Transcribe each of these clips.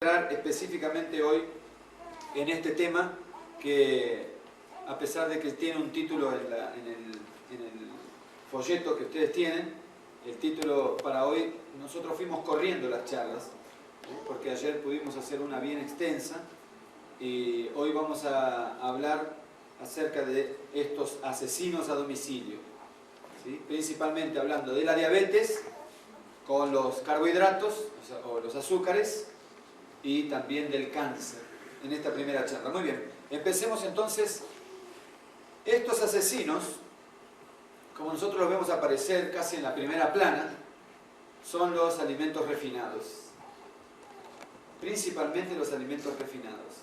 Específicamente hoy en este tema que, a pesar de que tiene un título en el folleto que ustedes tienen, el título para hoy, nosotros fuimos corriendo las charlas, porque ayer pudimos hacer una bien extensa y hoy vamos a hablar acerca de estos asesinos a domicilio, ¿sí? Principalmente hablando de la diabetes con los carbohidratos o los azúcares, y también del cáncer en esta primera charla. Muy bien, empecemos entonces. Estos asesinos, como nosotros los vemos aparecer casi en la primera plana, son los alimentos refinados, principalmente los alimentos refinados.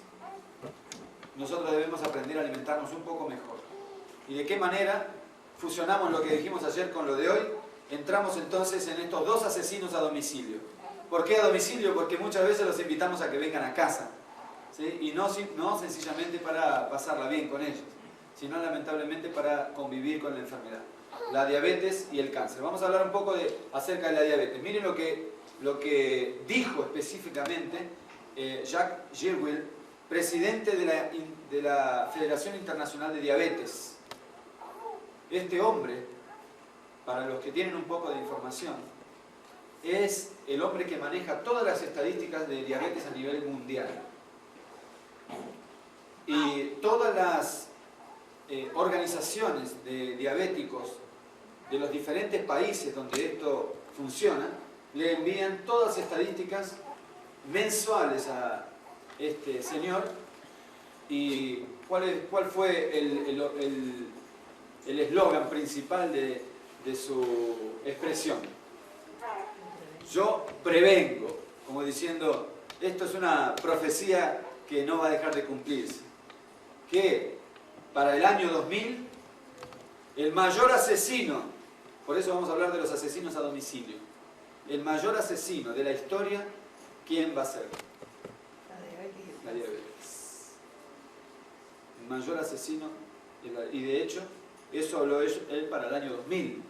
Nosotros debemos aprender a alimentarnos un poco mejor. ¿Y de qué manera fusionamos lo que dijimos ayer con lo de hoy? Entramos entonces en estos dos asesinos a domicilio. ¿Por qué a domicilio? Porque muchas veces los invitamos a que vengan a casa, ¿sí? Y no sencillamente para pasarla bien con ellos, sino lamentablemente para convivir con la enfermedad, la diabetes y el cáncer. Vamos a hablar un poco acerca de la diabetes. Miren lo que dijo específicamente Jacques Girwell, presidente de la Federación Internacional de Diabetes. Este hombre, para los que tienen un poco de información, es el hombre que maneja todas las estadísticas de diabetes a nivel mundial. Y todas las organizaciones de diabéticos de los diferentes países donde esto funciona, le envían todas las estadísticas mensuales a este señor. ¿Y cuál fue el eslogan principal de su expresión? Yo prevengo, como diciendo, esto es una profecía que no va a dejar de cumplirse. Que para el año 2000, el mayor asesino, por eso vamos a hablar de los asesinos a domicilio, el mayor asesino de la historia, ¿quién va a ser? La diabetes. El mayor asesino, y de hecho, eso habló él para el año 2000.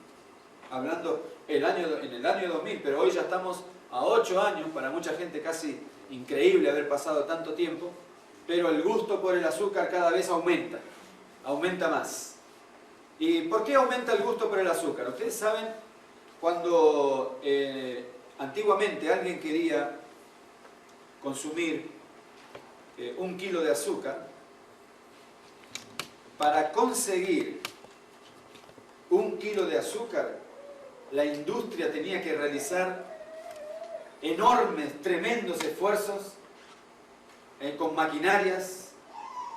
Hablando en el año 2000, pero hoy ya estamos a 8 años, para mucha gente casi increíble haber pasado tanto tiempo, pero el gusto por el azúcar cada vez aumenta más. ¿Y por qué aumenta el gusto por el azúcar? Ustedes saben, cuando antiguamente alguien quería consumir 1 kilo de azúcar, para conseguir 1 kilo de azúcar, la industria tenía que realizar enormes, tremendos esfuerzos con maquinarias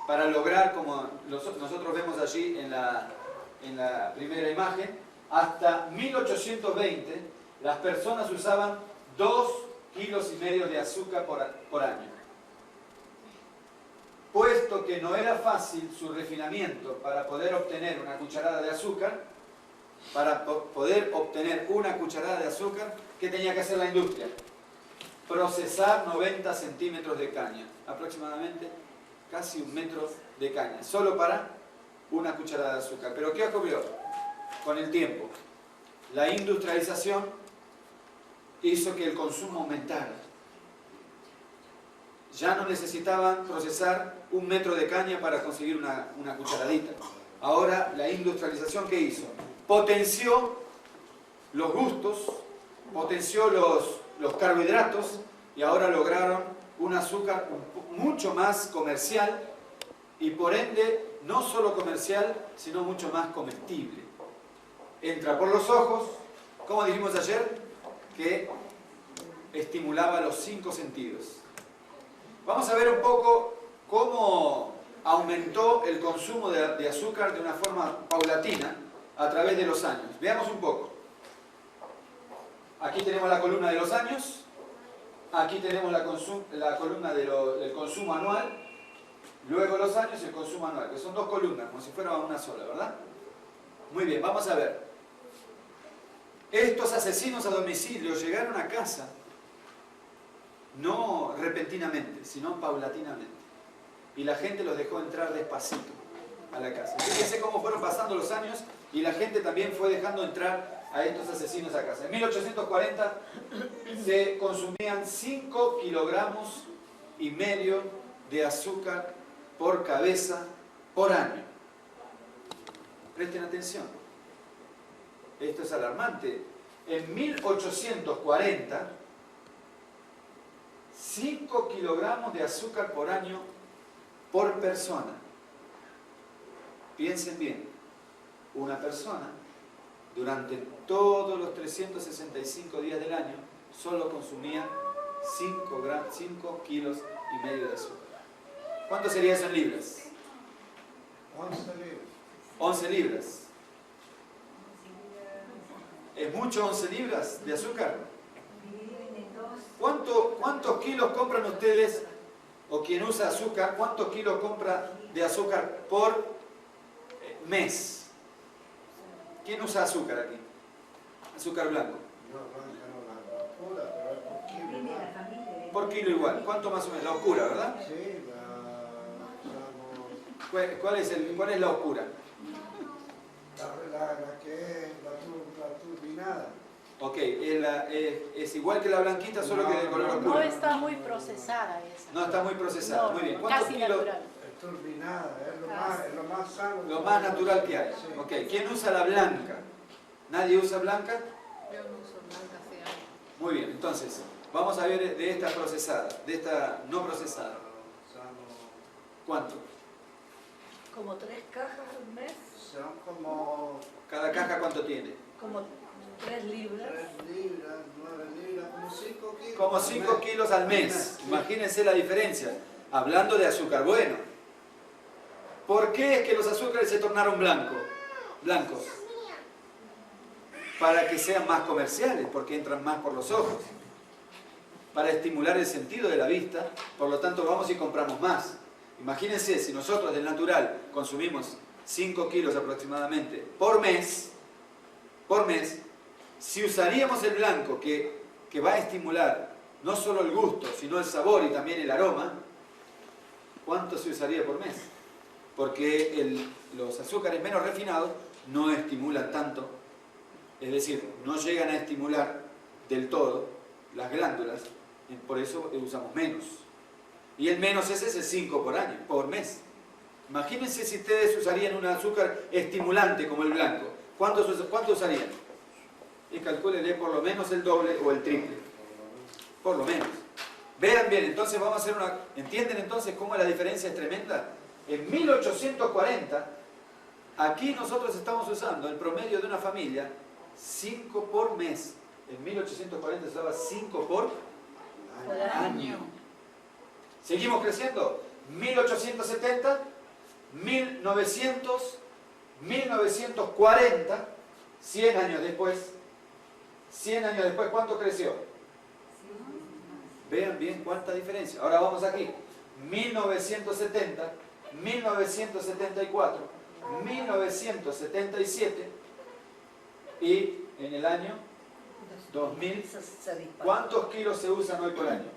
para lograr, como nosotros vemos allí en la primera imagen, hasta 1820 las personas usaban 2,5 kilos de azúcar por año. Puesto que no era fácil su refinamiento para poder obtener una cucharada de azúcar, para poder obtener una cucharada de azúcar, ¿qué tenía que hacer la industria? Procesar 90 centímetros de caña, aproximadamente casi 1 metro de caña, solo para una cucharada de azúcar. ¿Pero qué ocurrió? Con el tiempo, la industrialización hizo que el consumo aumentara. Ya no necesitaban procesar 1 metro de caña para conseguir una cucharadita. Ahora la industrialización, ¿qué hizo? Potenció los gustos, potenció los carbohidratos, y ahora lograron un azúcar mucho más comercial, y por ende no solo comercial, sino mucho más comestible. Entra por los ojos, como dijimos ayer, que estimulaba los 5 sentidos. Vamos a ver un poco cómo aumentó el consumo de azúcar de una forma paulatina a través de los años. Veamos un poco. Aquí tenemos la columna de los años, aquí tenemos la columna del consumo anual, luego los años y el consumo anual, que son 2 columnas, como si fuera una sola, ¿verdad? Muy bien, vamos a ver. Estos asesinos a domicilio llegaron a casa, no repentinamente, sino paulatinamente. Y la gente los dejó entrar despacito a la casa. Fíjense cómo fueron pasando los años y la gente también fue dejando entrar a estos asesinos a casa. En 1840 se consumían 5 kilogramos de azúcar por cabeza por año. Presten atención. Esto es alarmante. En 1840, 5 kilogramos de azúcar por año por persona. Piensen bien, una persona durante todos los 365 días del año solo consumía 5 kilos y medio de azúcar. ¿Cuánto sería eso en libras? 11 libras. 11 libras. ¿Es mucho 11 libras de azúcar? ¿Cuántos kilos compran ustedes, o quien usa azúcar, cuántos kilos compra de azúcar por mes? ¿Quién usa azúcar aquí? Azúcar blanco. No, blanca no, la oscura, pero es por kilo. Por kilo igual. ¿Cuánto más o menos? La oscura, ¿verdad? Sí, ¿Cuál es la oscura? la que es la turbinada. Ok, es igual que la blanquita, solo que de color No oscuro. está muy procesada esa. No está muy procesada. No, Muy bien. ¿Cuántos casi kilos? natural. Es turbinada, es lo más sano. Lo más natural que hay. Sí. Ok, ¿quién usa la blanca? ¿Nadie usa blanca? Yo no uso blanca hace años. Muy bien, entonces, vamos a ver de esta procesada, de esta no procesada. ¿Cuánto? Como 3 cajas al mes, Son como ¿Cada caja cuánto tiene? como 3 libras. 3 libras, 9 libras, como 5 kilos. Como 5 kilos al mes. Imagínense la diferencia. Hablando de azúcar bueno. ¿Por qué es que los azúcares se tornaron blancos? Para que sean más comerciales, porque entran más por los ojos. Para estimular el sentido de la vista, por lo tanto vamos y compramos más. Imagínense, si nosotros del natural consumimos 5 kilos aproximadamente por mes, si usaríamos el blanco que va a estimular no solo el gusto, sino el sabor y también el aroma, ¿cuánto se usaría por mes? Porque los azúcares menos refinados no estimulan tanto, es decir, no llegan a estimular del todo las glándulas, y por eso usamos menos. Y el menos ese es el 5 por mes. Imagínense si ustedes usarían un azúcar estimulante como el blanco. ¿Cuánto usarían? Y calcúlenle por lo menos el doble o el triple. Por lo menos. Vean bien, entonces vamos a hacer una... ¿Entienden entonces cómo la diferencia es tremenda? En 1840, aquí nosotros estamos usando el promedio de una familia 5 por mes. En 1840 se usaba 5 por año. Seguimos creciendo. 1870, 1900, 1940, 100 años después. 100 años después, ¿cuánto creció? Vean bien cuánta diferencia. Ahora vamos aquí. 1970, 1974, 1977 y en el año 2000, ¿cuántos kilos se usan hoy por año?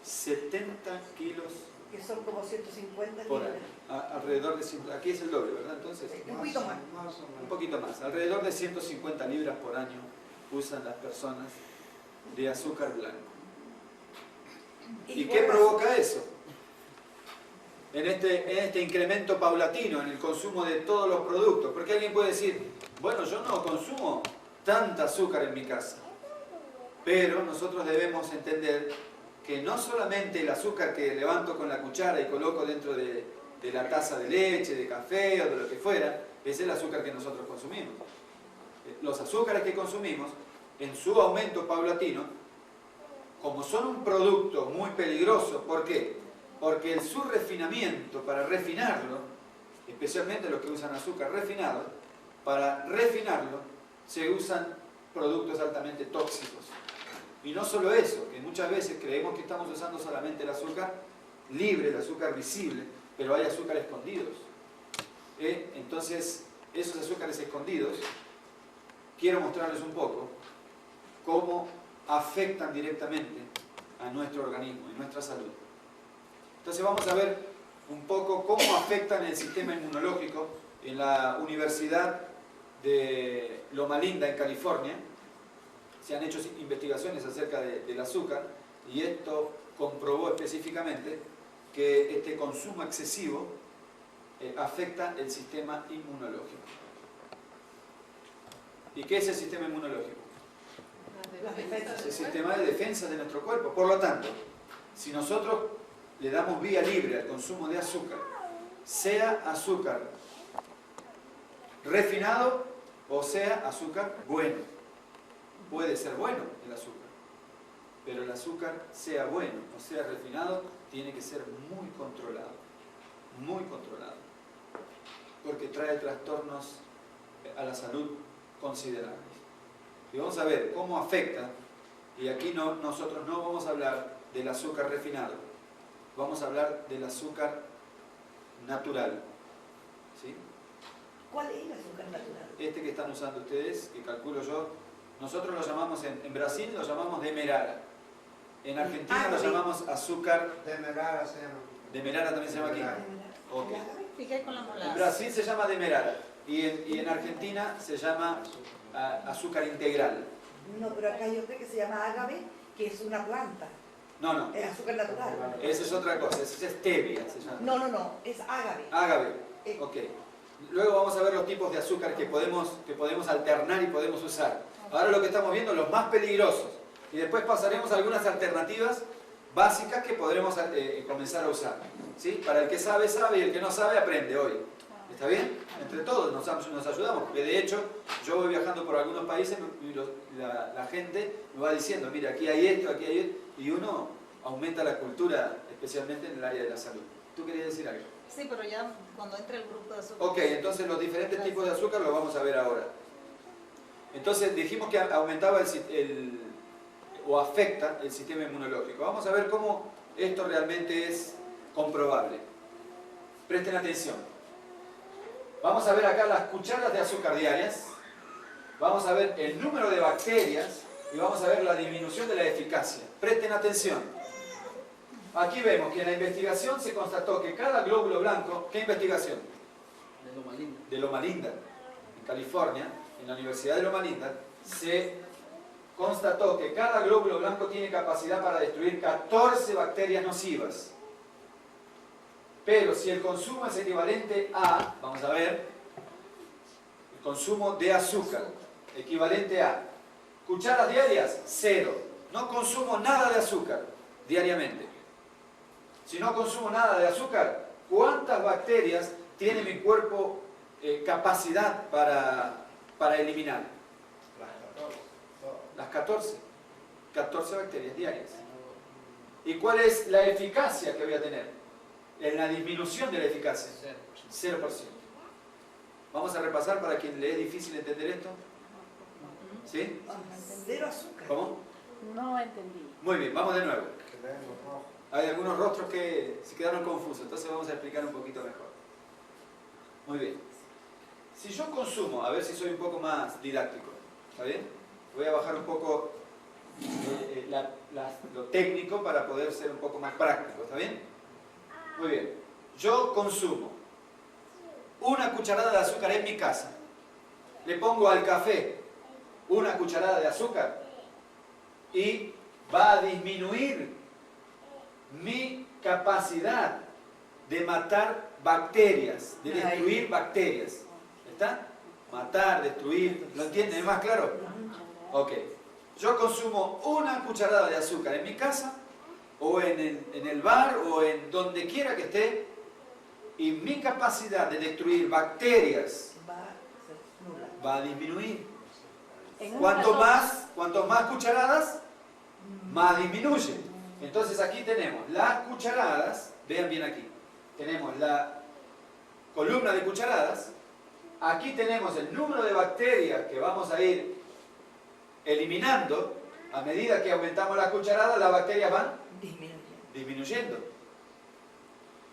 70 kilos Que son como 150 por libras. año. Alrededor de 100, aquí es el doble, ¿verdad? Entonces, Un poquito más. un poquito más. Alrededor de 150 libras por año usan las personas de azúcar blanco. ¿Y qué provoca eso? En este incremento paulatino en el consumo de todos los productos. Porque alguien puede decir, bueno, yo no consumo tanta azúcar en mi casa. Pero nosotros debemos entender que no solamente el azúcar que levanto con la cuchara y coloco dentro de la taza de leche, de café o de lo que fuera, es el azúcar que nosotros consumimos. Los azúcares que consumimos, en su aumento paulatino, como son un producto muy peligroso, ¿por qué? Porque en su refinamiento, para refinarlo, especialmente los que usan azúcar refinado, para refinarlo se usan productos altamente tóxicos. Y no solo eso, que muchas veces creemos que estamos usando solamente el azúcar libre, el azúcar visible, pero hay azúcar escondidos. Entonces, esos azúcares escondidos, quiero mostrarles un poco cómo afectan directamente a nuestro organismo y nuestra salud. Entonces vamos a ver un poco cómo afectan el sistema inmunológico en la Universidad de Loma Linda en California. Se han hecho investigaciones acerca del azúcar y esto comprobó específicamente que este consumo excesivo afecta el sistema inmunológico. ¿Y qué es el sistema inmunológico? Las defensas. El sistema de defensa de nuestro cuerpo. Por lo tanto, si nosotros le damos vía libre al consumo de azúcar, sea azúcar refinado o sea azúcar bueno, puede ser bueno el azúcar, pero el azúcar, sea bueno o sea refinado, tiene que ser muy controlado, porque trae trastornos a la salud considerables. Y vamos a ver cómo afecta, y aquí nosotros no vamos a hablar del azúcar refinado, vamos a hablar del azúcar natural. ¿Sí? ¿Cuál es el azúcar natural? Este que están usando ustedes, que calculo yo, nosotros lo llamamos en Brasil, lo llamamos demerara. En Argentina lo llamamos azúcar. Demerara se llama. Demerara también se llama aquí. Ok. Fíjate con la En molaza. Brasil se llama demerara y en Argentina se llama azúcar integral. No, pero acá hay otra que se llama agave, que es una planta. No, Es azúcar natural. esa es otra cosa, esa es stevia se llama. No, es agave. Agave, ok. Luego vamos a ver los tipos de azúcar que podemos alternar y podemos usar. Ahora lo que estamos viendo, los más peligrosos. Y después pasaremos a algunas alternativas básicas que podremos comenzar a usar. ¿Sí? Para el que sabe, sabe, y el que no sabe, aprende hoy. ¿Está bien? Entre todos nos ayudamos, porque de hecho yo voy viajando por algunos países y la gente me va diciendo, mira, aquí hay esto, y uno aumenta la cultura, especialmente en el área de la salud. ¿Tú querías decir algo? Sí, pero ya cuando entre el grupo de azúcar. Ok, entonces los diferentes tipos de azúcar los vamos a ver ahora. Entonces dijimos que aumentaba o afecta el sistema inmunológico. Vamos a ver cómo esto realmente es comprobable. Presten atención. Vamos a ver acá las cucharas de azúcar diarias. Vamos a ver el número de bacterias y vamos a ver la disminución de la eficacia. Presten atención. Aquí vemos que en la investigación se constató que cada glóbulo blanco... ¿Qué investigación? De Loma Linda, en California, en la Universidad de Loma Linda, se constató que cada glóbulo blanco tiene capacidad para destruir 14 bacterias nocivas. Pero si el consumo es equivalente a, vamos a ver, el consumo de azúcar, equivalente a cucharas diarias, 0. No consumo nada de azúcar diariamente. Si no consumo nada de azúcar, ¿cuántas bacterias tiene mi cuerpo capacidad para eliminar? Las 14. 14 bacterias diarias. ¿Y cuál es la eficacia que voy a tener? En la disminución de la eficacia. 0%. Vamos a repasar para quien le es difícil entender esto. ¿Sí? Cero azúcar. ¿Cómo? No entendí. Muy bien, vamos de nuevo. Que leen los rojos. Hay algunos rostros que se quedaron confusos, entonces vamos a explicar un poquito mejor. Muy bien. Si yo consumo, a ver si soy un poco más didáctico, ¿está bien? Voy a bajar un poco lo técnico para poder ser un poco más práctico, ¿está bien? Muy bien. Yo consumo una cucharada de azúcar en mi casa. Le pongo al café una cucharada de azúcar y va a disminuir mi capacidad de matar bacterias, de destruir bacterias. ¿Está? Matar, destruir, ¿lo entienden? ¿Es más claro? Ok. Yo consumo una cucharada de azúcar en mi casa, o en el bar, o en donde quiera que esté, y mi capacidad de destruir bacterias va a disminuir. Cuanto más cucharadas, más disminuye. Entonces aquí tenemos las cucharadas, vean bien aquí, tenemos la columna de cucharadas, aquí tenemos el número de bacterias que vamos a ir eliminando. A medida que aumentamos las cucharadas, las bacterias van disminuyendo.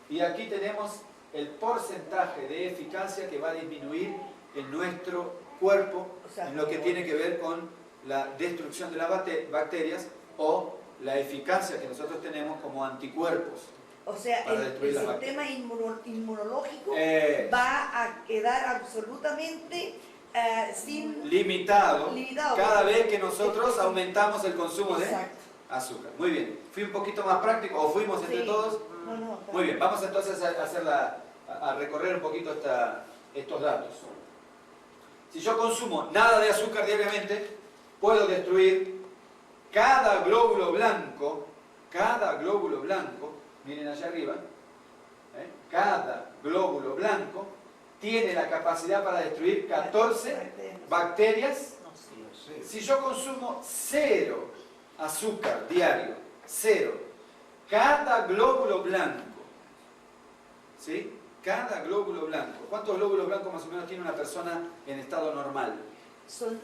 Y aquí tenemos el porcentaje de eficacia que va a disminuir en nuestro cuerpo, en lo que tiene que ver con la destrucción de las bacterias o la eficacia que nosotros tenemos como anticuerpos. O sea, el sistema inmunológico va a quedar absolutamente limitado cada vez que nosotros aumentamos el consumo de azúcar. Muy bien. ¿Fui un poquito más práctico o fuimos entre Sí. todos? No, está Muy bien, vamos entonces a recorrer un poquito estos datos. Si yo consumo nada de azúcar diariamente, puedo destruir cada glóbulo blanco, miren allá arriba, cada glóbulo blanco tiene la capacidad para destruir 14 bacterias. Si yo consumo 0 azúcar diario, 0, cada glóbulo blanco, ¿sí? Cada glóbulo blanco. ¿Cuántos glóbulos blancos más o menos tiene una persona en estado normal? Son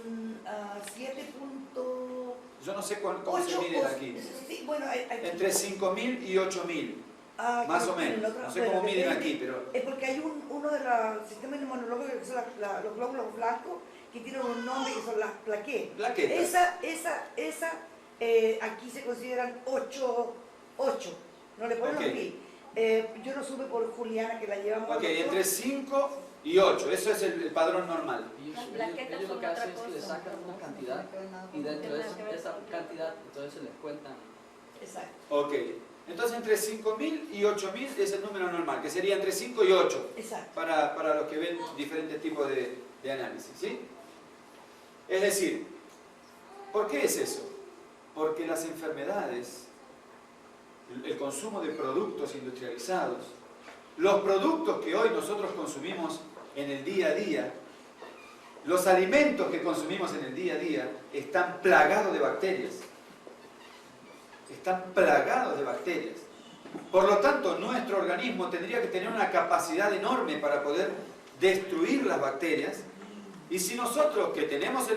7.8. Yo no sé cómo se miden aquí. Sí, bueno, Entre 5.000 y 8.000, más o menos. No sé cómo miden aquí, pero... Es porque hay uno de los sistemas inmunológicos que son los glóbulos blancos, que tienen un nombre que son las plaquetas. Plaquetas. Esa aquí se consideran 8. No le ponen Ok. los 1000. Yo lo supe por Juliana, que la llevamos Ok, al doctor. entre 5 y 8. Eso es el padrón normal. Ellos, Las plaquetas ellos lo son que hacen otra es que le cosa. sacan una cantidad y dentro de esa cantidad entonces se les cuentan. Exacto. Ok. Entonces entre 5.000 y 8.000 es el número normal, que sería entre 5 y 8. Exacto. Para los que ven diferentes tipos de análisis, ¿sí? Es decir, ¿por qué es eso? Porque las enfermedades, el consumo de productos industrializados, los productos que hoy nosotros consumimos en el día a día, los alimentos que consumimos en el día a día, están plagados de bacterias. Están plagados de bacterias. Por lo tanto, nuestro organismo tendría que tener una capacidad enorme para poder destruir las bacterias. Y si nosotros, que tenemos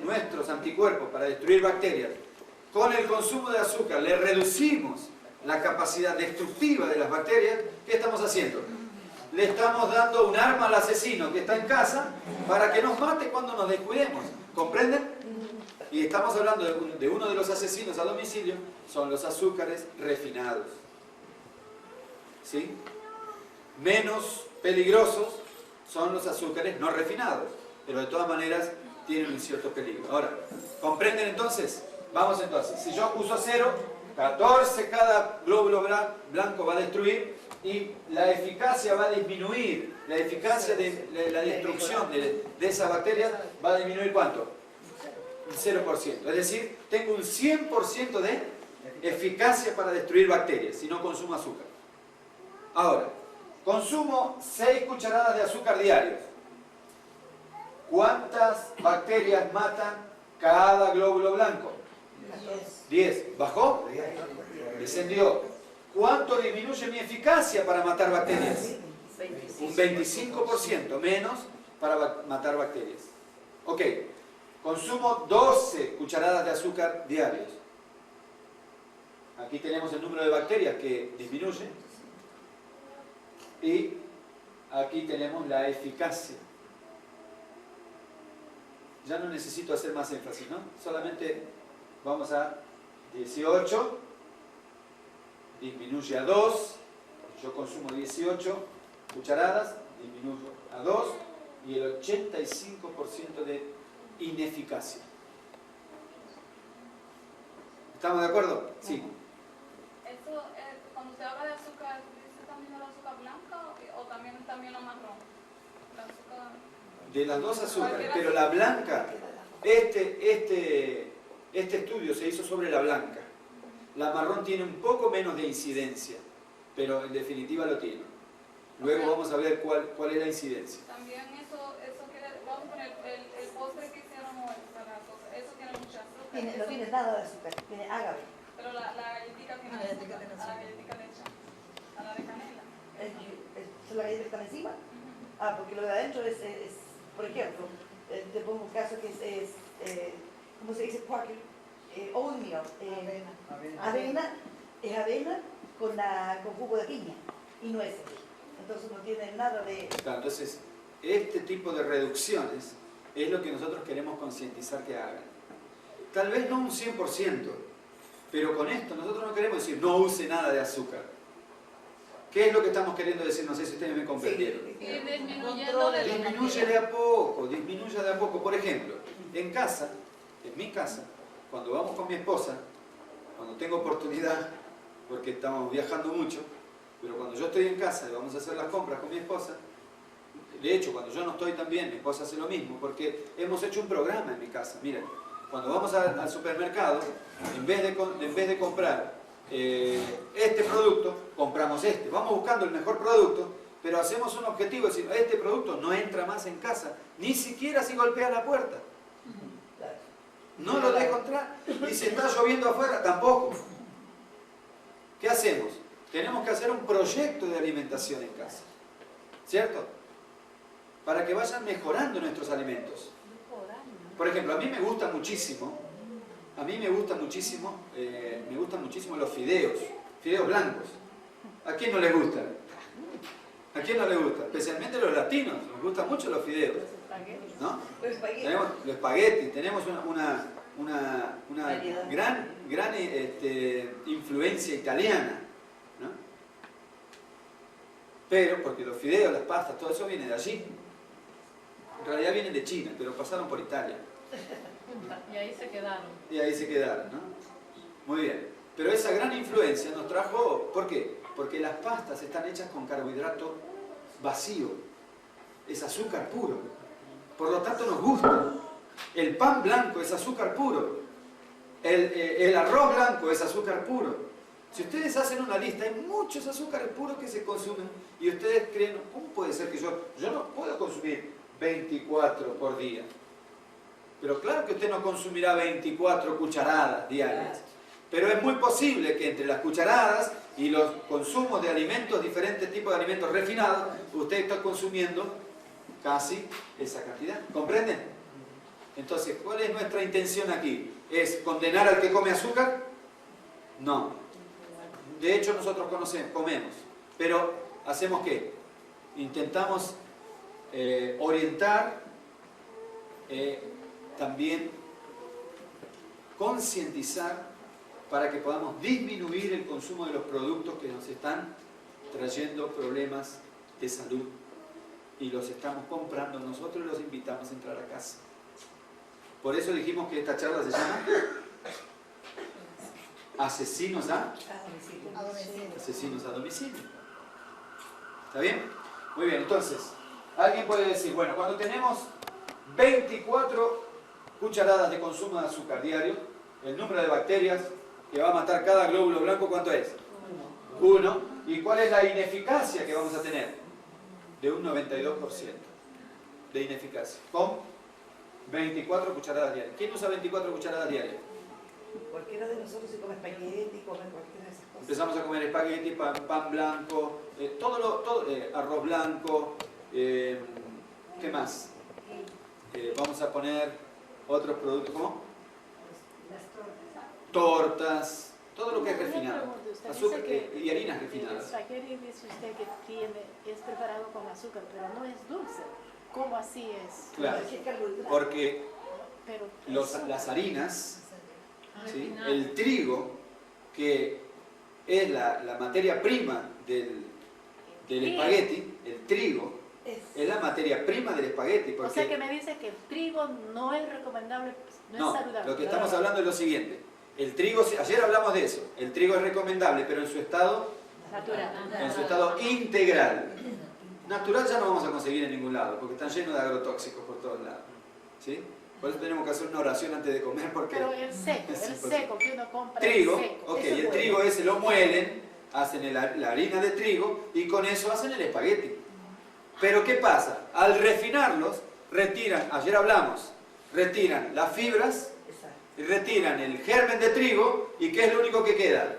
nuestros anticuerpos para destruir bacterias, con el consumo de azúcar le reducimos la capacidad destructiva de las bacterias, ¿qué estamos haciendo? Le estamos dando un arma al asesino que está en casa para que nos mate cuando nos descuidemos. ¿Comprenden? Y estamos hablando de uno de los asesinos a domicilio, son los azúcares refinados. ¿Sí? Menos peligrosos son los azúcares no refinados, pero de todas maneras tienen un cierto peligro. Ahora, ¿comprenden entonces? Vamos entonces, si yo uso 0, 14 cada glóbulo blanco va a destruir y la eficacia va a disminuir. La eficacia de la destrucción de esas bacterias va a disminuir ¿cuánto? Un 0%. Es decir, tengo un 100% de eficacia para destruir bacterias si no consumo azúcar. Ahora, consumo 6 cucharadas de azúcar diarios. ¿Cuántas bacterias matan cada glóbulo blanco? 10. ¿Bajó? Descendió. ¿Cuánto disminuye mi eficacia para matar bacterias? Un 25% menos para matar bacterias. Ok. Consumo 12 cucharadas de azúcar diarios. Aquí tenemos el número de bacterias que disminuye. Y aquí tenemos la eficacia. Ya no necesito hacer más énfasis, ¿no? Solamente vamos a 18, disminuye a 2, yo consumo 18 cucharadas, disminuyo a 2 y el 85% de ineficacia. ¿Estamos de acuerdo? Sí. Eso, cuando usted habla de azúcar, ¿dice también el azúcar blanca o también la marrón? El azúcar... De las dos azúcares, pero la blanca, este estudio se hizo sobre la blanca. La marrón tiene un poco menos de incidencia, pero en definitiva lo tiene. Luego vamos a ver cuál es la incidencia. También eso quiere, vamos a poner el postre que hicieron hoy, eso tiene mucha azúcar. No tiene nada de azúcar, tiene ágave. Pero la galletita tiene La galletita azúcar, tiene a la azúcar. galletita le echan, a la de canela. ¿Es la galleta que está encima? Ah, porque lo de adentro es por ejemplo, te pongo un caso que es ¿cómo se dice? Quaker, oatmeal, avena, es avena con jugo de piña y nueces. Entonces no tiene nada de... Claro, entonces, este tipo de reducciones es lo que nosotros queremos concientizar que hagan. Tal vez no un 100%, pero con esto nosotros no queremos decir no use nada de azúcar. ¿Qué es lo que estamos queriendo decir? No sé si ustedes me comprendieron. Y disminuyendo de Disminuye de a poco. Por ejemplo, en casa, en mi casa, cuando vamos con mi esposa, cuando tengo oportunidad, porque estamos viajando mucho, pero cuando yo estoy en casa y vamos a hacer las compras con mi esposa, de hecho, cuando yo no estoy también, mi esposa hace lo mismo, porque hemos hecho un programa en mi casa. Miren, cuando vamos al supermercado, en vez de comprar este producto, compramos este. Vamos buscando el mejor producto, pero hacemos un objetivo, es decir, este producto no entra más en casa, ni siquiera si golpea la puerta. No lo dejo entrar. Y si está lloviendo afuera, tampoco. ¿Qué hacemos? Tenemos que hacer un proyecto de alimentación en casa, ¿cierto? Para que vayan mejorando nuestros alimentos. Por ejemplo, a mí me gusta muchísimo los fideos blancos. ¿A quién no les gustan? ¿A quién no les gusta? Especialmente los latinos, nos gustan mucho los fideos, ¿no? Tenemos los espaguetis, tenemos una gran influencia italiana, ¿no? Pero, porque los fideos, las pastas, todo eso viene de allí. En realidad vienen de China, pero pasaron por Italia. Y ahí se quedaron. Y ahí se quedaron, ¿no? Muy bien. Pero esa gran influencia nos trajo... ¿Por qué? Porque las pastas están hechas con carbohidrato vacío. Es azúcar puro. Por lo tanto nos gusta. El pan blanco es azúcar puro. El arroz blanco es azúcar puro. Si ustedes hacen una lista, hay muchos azúcares puros que se consumen. Y ustedes creen, ¿cómo puede ser que yo no puedo consumir 24 por día? Pero claro que usted no consumirá 24 cucharadas diarias. Pero es muy posible que entre las cucharadas y los consumos de alimentos, diferentes tipos de alimentos refinados, usted está consumiendo casi esa cantidad. ¿Comprenden? Entonces, ¿cuál es nuestra intención aquí? ¿Es condenar al que come azúcar? No. De hecho, nosotros comemos. Pero, ¿hacemos qué? Intentamos orientar, también concientizar para que podamos disminuir el consumo de los productos que nos están trayendo problemas de salud y los estamos comprando nosotros y los invitamos a entrar a casa. Por eso dijimos que esta charla se llama Asesinos a domicilio. ¿Está bien? Muy bien, entonces, alguien puede decir, bueno, cuando tenemos 24 cucharadas de consumo de azúcar diario, el número de bacterias que va a matar cada glóbulo blanco, ¿cuánto es? 1. ¿Y cuál es la ineficacia que vamos a tener? De un 92% de ineficacia. Con 24 cucharadas diarias. ¿Quién usa 24 cucharadas diarias? Cualquiera de nosotros se come espagueti, come cualquiera de esas cosas. Empezamos a comer espagueti, pan blanco, arroz blanco, ¿qué más? Vamos a poner otros productos, ¿cómo? Tortas, todo lo que es refinado, azúcar y harinas refinadas. El espagueti dice usted que es preparado con azúcar, pero no es dulce. ¿Cómo así es? Claro, porque las harinas, ¿sí? El trigo, que es la materia prima del espagueti, el trigo, es la materia prima del espagueti. O sea que me dice que el trigo no es recomendable, no es saludable. Lo que estamos hablando es lo siguiente. El trigo, ayer hablamos de eso, el trigo es recomendable, pero en su estado integral. Natural ya no vamos a conseguir en ningún lado, porque están llenos de agrotóxicos por todos lados. ¿Sí? Por eso tenemos que hacer una oración antes de comer, porque... Pero el seco que uno compra, trigo, el seco. ok, el trigo ese lo muelen, hacen la harina de trigo y con eso hacen el espagueti. Pero ¿qué pasa? Al refinarlos, ayer hablamos, retiran las fibras, retiran el germen de trigo y ¿qué es lo único que queda?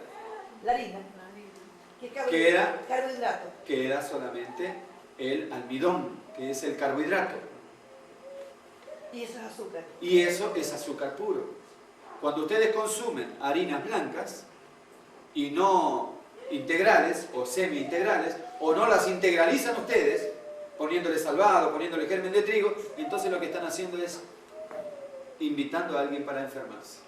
La harina. Carbohidrato. Queda solamente el almidón, que es el carbohidrato. Y eso es azúcar. Y eso es azúcar puro. Cuando ustedes consumen harinas blancas y no integrales o semi-integrales, o no las integralizan ustedes, poniéndole salvado, poniéndole germen de trigo, entonces lo que están haciendo es invitando a alguien para enfermarse.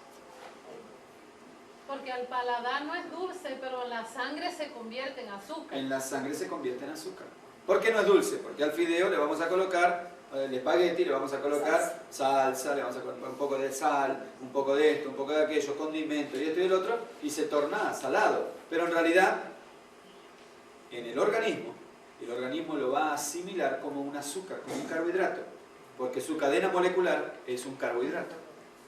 Porque al paladar no es dulce, pero en la sangre se convierte en azúcar. En la sangre se convierte en azúcar. ¿Por qué no es dulce? Porque al fideo le vamos a colocar el espagueti le vamos a colocar salsa, le vamos a colocar un poco de sal, un poco de esto, un poco de aquello, condimento y esto y el otro, y se torna salado. Pero en realidad, en el organismo lo va a asimilar como un azúcar, como un carbohidrato, porque su cadena molecular es un carbohidrato.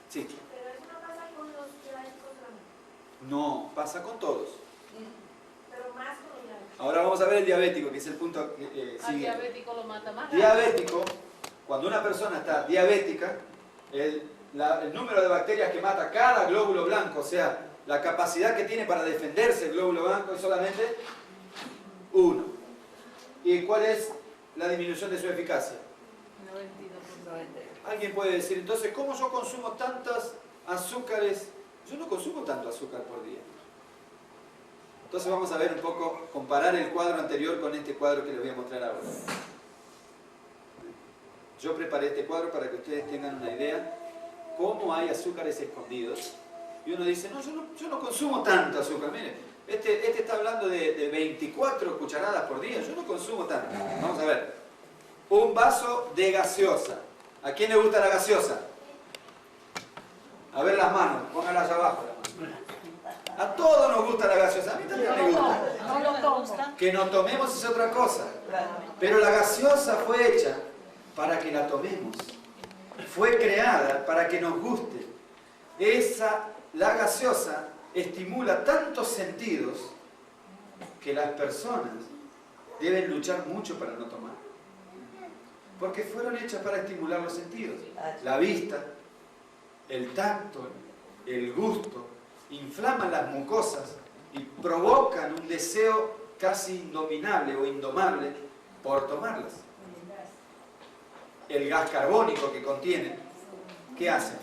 Sí. Pero eso no pasa con los diabéticos grandes. No, pasa con todos. Pero más con los diabéticos. Ahora vamos a ver el diabético, que es el punto Al siguiente. diabético lo mata más rápido. Diabético, cuando una persona está diabética, el número de bacterias que mata cada glóbulo blanco, o sea, la capacidad que tiene para defenderse el glóbulo blanco es solamente 1. ¿Y cuál es la disminución de su eficacia? 92%. Alguien puede decir, entonces, ¿cómo yo consumo tantas azúcares? Yo no consumo tanto azúcar por día. Entonces vamos a ver un poco, comparar el cuadro anterior con este cuadro que les voy a mostrar ahora. Yo preparé este cuadro para que ustedes tengan una idea cómo hay azúcares escondidos. Y uno dice, no, yo no consumo tanto azúcar. Mire, este está hablando de 24 cucharadas por día. Yo no consumo tanto. Vamos a ver. Un vaso de gaseosa. ¿A quién le gusta la gaseosa? A ver las manos, pónganlas allá abajo. A todos nos gusta la gaseosa. A mí también me gusta. No lo tomo. Que nos tomemos es otra cosa. Pero la gaseosa fue hecha para que la tomemos. Fue creada para que nos guste. La gaseosa estimula tantos sentidos que las personas deben luchar mucho para no tomar. Porque fueron hechas para estimular los sentidos. La vista, el tacto, el gusto, inflaman las mucosas y provocan un deseo casi indominable o indomable por tomarlas. El gas carbónico que contienen, ¿qué hacen?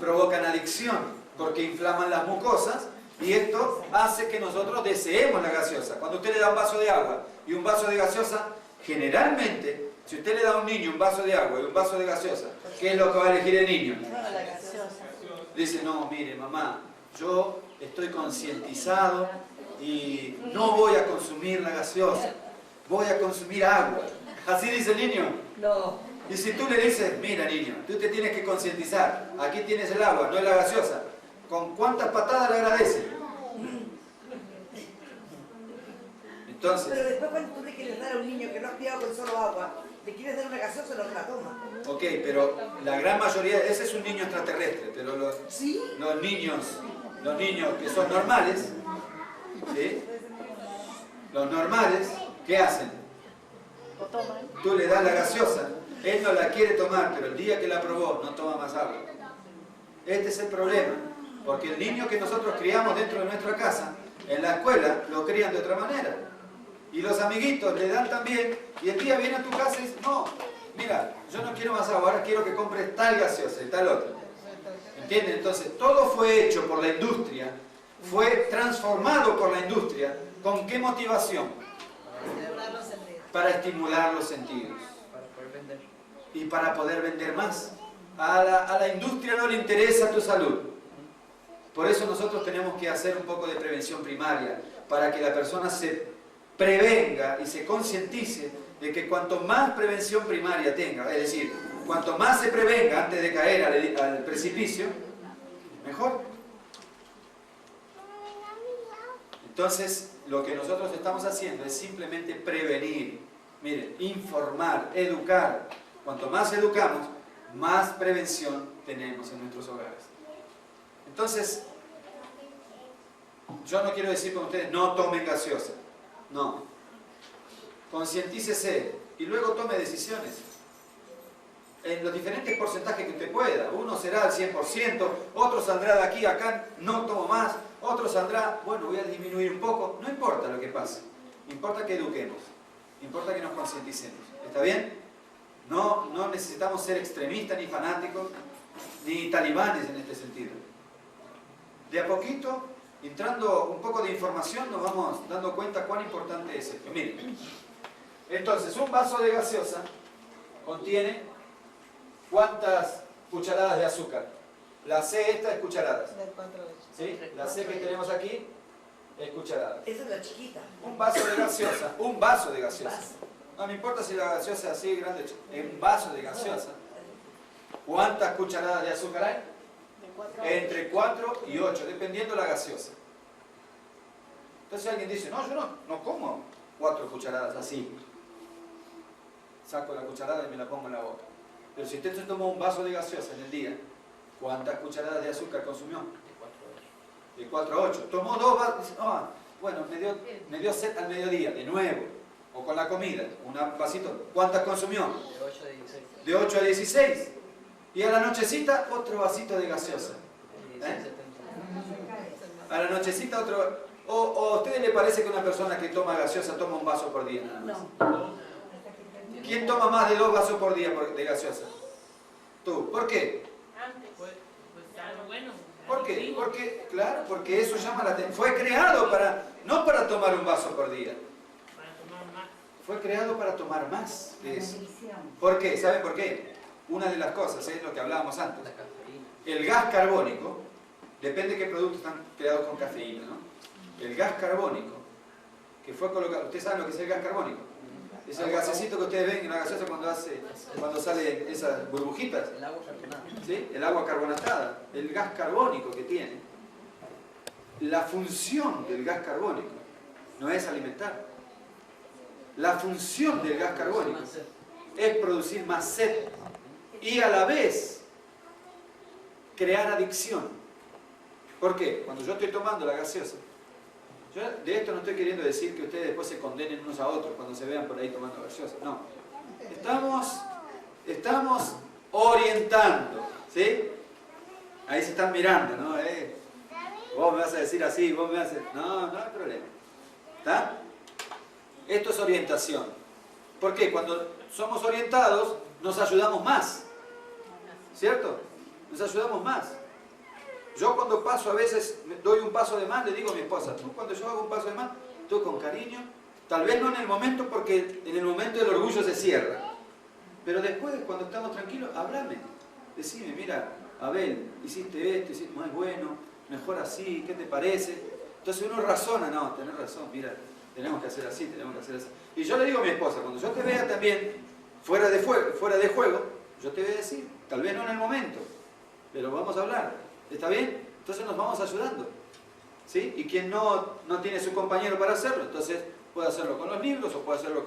Provocan adicción porque inflaman las mucosas y esto hace que nosotros deseemos la gaseosa. Cuando usted le da un vaso de agua y un vaso de gaseosa, generalmente, si usted le da a un niño un vaso de agua y un vaso de gaseosa, ¿qué es lo que va a elegir el niño? Dice, no, mire mamá, yo estoy concientizado y no voy a consumir la gaseosa, voy a consumir agua. ¿Así dice el niño? No. Y si tú le dices, mira niño, tú te tienes que concientizar, aquí tienes el agua, no es la gaseosa, ¿con cuántas patadas le agradece? Entonces, Pero después cuando tú le quieres dar a un niño que no ha criado con solo agua, le quieres dar una gaseosa, no te la toma. ok, pero la gran mayoría, ese es un niño extraterrestre, pero ¿Sí? los niños que son normales, ¿sí? Los normales, ¿qué hacen? Lo toman. Tú le das la gaseosa, él no la quiere tomar, pero el día que la probó no toma más agua. Este es el problema, porque el niño que nosotros criamos dentro de nuestra casa, en la escuela lo crían de otra manera. Y los amiguitos le dan también, y el día viene a tu casa y dice, no, mira, yo no quiero más agua, ahora quiero que compres tal gaseosa y tal otra. ¿Entienden? Entonces, todo fue hecho por la industria, fue transformado por la industria, ¿con qué motivación? Para estimular los sentidos. Para poder vender. Y para poder vender más. A la industria no le interesa tu salud. Por eso nosotros tenemos que hacer un poco de prevención primaria, para que la persona se prevenga y se concientice de que cuanto más prevención primaria tenga, es decir, cuanto más se prevenga antes de caer al precipicio, mejor. Entonces, lo que nosotros estamos haciendo es simplemente prevenir, miren, informar, educar. Cuanto más educamos, más prevención tenemos en nuestros hogares. Entonces, yo no quiero decir con ustedes, no tomen gaseosa. No. Concientícese y luego tome decisiones. En los diferentes porcentajes que usted pueda. Uno será al 100%, otro saldrá de aquí a acá, no tomo más. Otro saldrá, bueno, voy a disminuir un poco. No importa lo que pase. Importa que eduquemos. Importa que nos concienticemos. ¿Está bien? No necesitamos ser extremistas ni fanáticos, ni talibanes en este sentido. De a poquito, entrando un poco de información, nos vamos dando cuenta cuán importante es esto. Miren, entonces, un vaso de gaseosa contiene ¿cuántas cucharadas de azúcar? La C esta es cucharadas. ¿Sí? La C que tenemos aquí es cucharadas. Esa es la chiquita. Un vaso de gaseosa, No importa si la gaseosa es así grande, en vaso de gaseosa. ¿Cuántas cucharadas de azúcar hay? De 4 a 8. Entre 4 y 8, dependiendo la gaseosa. Entonces alguien dice, no, yo no como 4 cucharadas así. Saco la cucharada y me la pongo en la boca. Pero si usted se tomó un vaso de gaseosa en el día, ¿cuántas cucharadas de azúcar consumió? De 4 a 8. Tomó 2 vasos. Ah, bueno, me dio sed al mediodía, de nuevo. O con la comida, un vasito. ¿Cuántas consumió? De 8 a 16. De 8 a 16. Y a la nochecita, otro vasito de gaseosa. 16, 70. A la nochecita, otro. ¿O a ustedes les parece que una persona que toma gaseosa toma un vaso por día nada más? No. ¿Quién toma más de 2 vasos por día de gaseosa? Tú. ¿Por qué? Antes. Pues algo bueno. ¿Por qué? Porque, claro, porque eso llama la atención. Fue creado no para tomar un vaso por día. Para tomar más. Fue creado para tomar más de eso. Nutrición. ¿Por qué? ¿Saben por qué? Una de las cosas es lo que hablábamos antes. La cafeína. El gas carbónico, depende de qué productos están creados con cafeína, ¿no? El gas carbónico, que fue colocado. ¿Ustedes saben lo que es el gas carbónico? Es el gasecito que ustedes ven en la gaseosa cuando salen esas burbujitas. El agua carbonada. ¿Sí? El agua carbonatada, el gas carbónico que tiene. La función del gas carbónico no es alimentar. La función del gas carbónico es producir más sed y a la vez crear adicción. ¿Por qué? Cuando yo estoy tomando la gaseosa, yo de esto no estoy queriendo decir que ustedes después se condenen unos a otros cuando se vean por ahí tomando gaseosa. No. Estamos orientando. ¿Sí? Ahí se están mirando, ¿no? Vos me vas a decir así, vos me vas a decir... No, no hay problema. ¿Está? Esto es orientación. ¿Por qué? Cuando somos orientados, nos ayudamos más. ¿Cierto? Nos ayudamos más. Yo cuando paso a veces, doy un paso de más, le digo a mi esposa, tú cuando yo hago un paso de más, tú con cariño, tal vez no en el momento, porque en el momento el orgullo se cierra. Pero después, cuando estamos tranquilos, háblame. Decime, mira, Abel, hiciste esto, hiciste, no es bueno, mejor así, ¿qué te parece? Entonces uno razona, no, tenés razón, mira, tenemos que hacer así, tenemos que hacer así. Y yo le digo a mi esposa, cuando yo te vea también fuera de juego, yo te voy a decir, tal vez no en el momento, pero vamos a hablar. ¿Está bien? Entonces nos vamos ayudando. ¿Sí? Y quien no tiene su compañero para hacerlo, entonces puede hacerlo con los libros, o puede hacerlo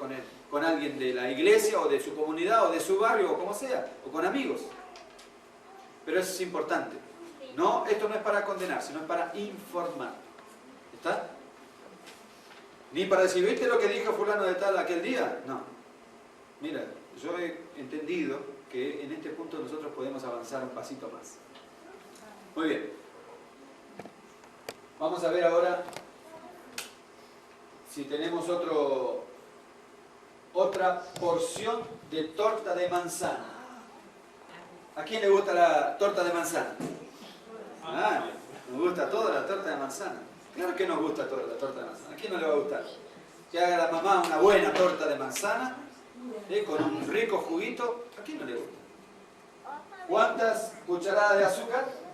con alguien de la iglesia, o de su comunidad, o de su barrio, o como sea, o con amigos. Pero eso es importante. No, esto no es para condenar, sino es para informar. ¿Está? Ni para decir, ¿viste lo que dijo fulano de tal aquel día? No. Mira, yo he entendido que en este punto nosotros podemos avanzar un pasito más. Muy bien. Vamos a ver ahora si tenemos otra porción de torta de manzana. ¿A quién le gusta la torta de manzana? Ah, nos gusta toda la torta de manzana. Claro que nos gusta toda la torta de manzana. ¿A quién no le va a gustar? Que haga la mamá una buena torta de manzana, con un rico juguito. ¿A quién no le gusta? ¿Cuántas cucharadas de azúcar?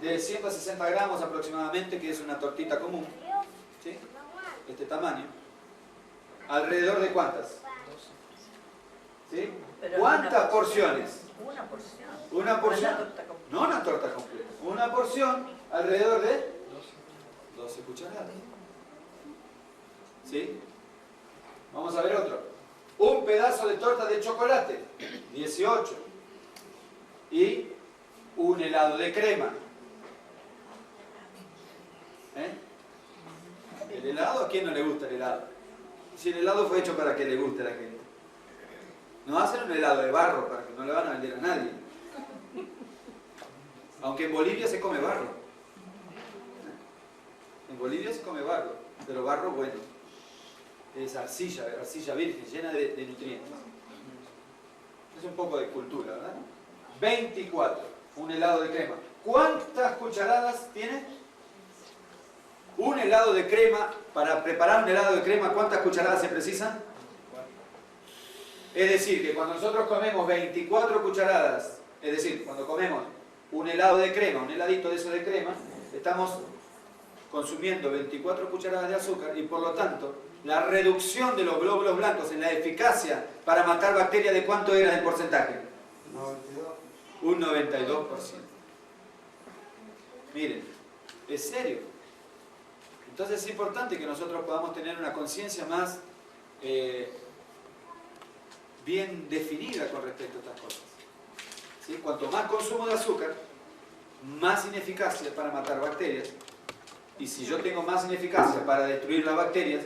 De 160 gramos aproximadamente, que es una tortita común. ¿Sí? Este tamaño. ¿Alrededor de cuántas? ¿Sí? ¿Cuántas porciones? Una porción. Una porción. Una torta completa. No una torta completa. Una porción alrededor de 12 cucharadas. ¿Sí? Vamos a ver otro. Un pedazo de torta de chocolate, 18. Y un helado de crema. ¿El helado? ¿A quién no le gusta el helado? Si el helado fue hecho para que le guste a la gente. No hacen un helado de barro para que no le van a vender a nadie. Aunque en Bolivia se come barro. En Bolivia se come barro, pero barro bueno. Es arcilla virgen, llena de nutrientes. Es un poco de cultura, ¿verdad? 24. Un helado de crema. ¿Cuántas cucharadas tiene? Un helado de crema, para preparar un helado de crema, ¿cuántas cucharadas se precisan? Es decir, que cuando nosotros comemos 24 cucharadas, es decir, cuando comemos un helado de crema, un heladito de eso de crema, estamos consumiendo 24 cucharadas de azúcar y por lo tanto la reducción de los glóbulos blancos en la eficacia para matar bacterias, ¿de cuánto era el porcentaje? 92. Un 92%. Miren, es serio. Entonces es importante que nosotros podamos tener una conciencia más bien definida con respecto a estas cosas. ¿Sí? Cuanto más consumo de azúcar, más ineficacia para matar bacterias. Y si yo tengo más ineficacia para destruir las bacterias,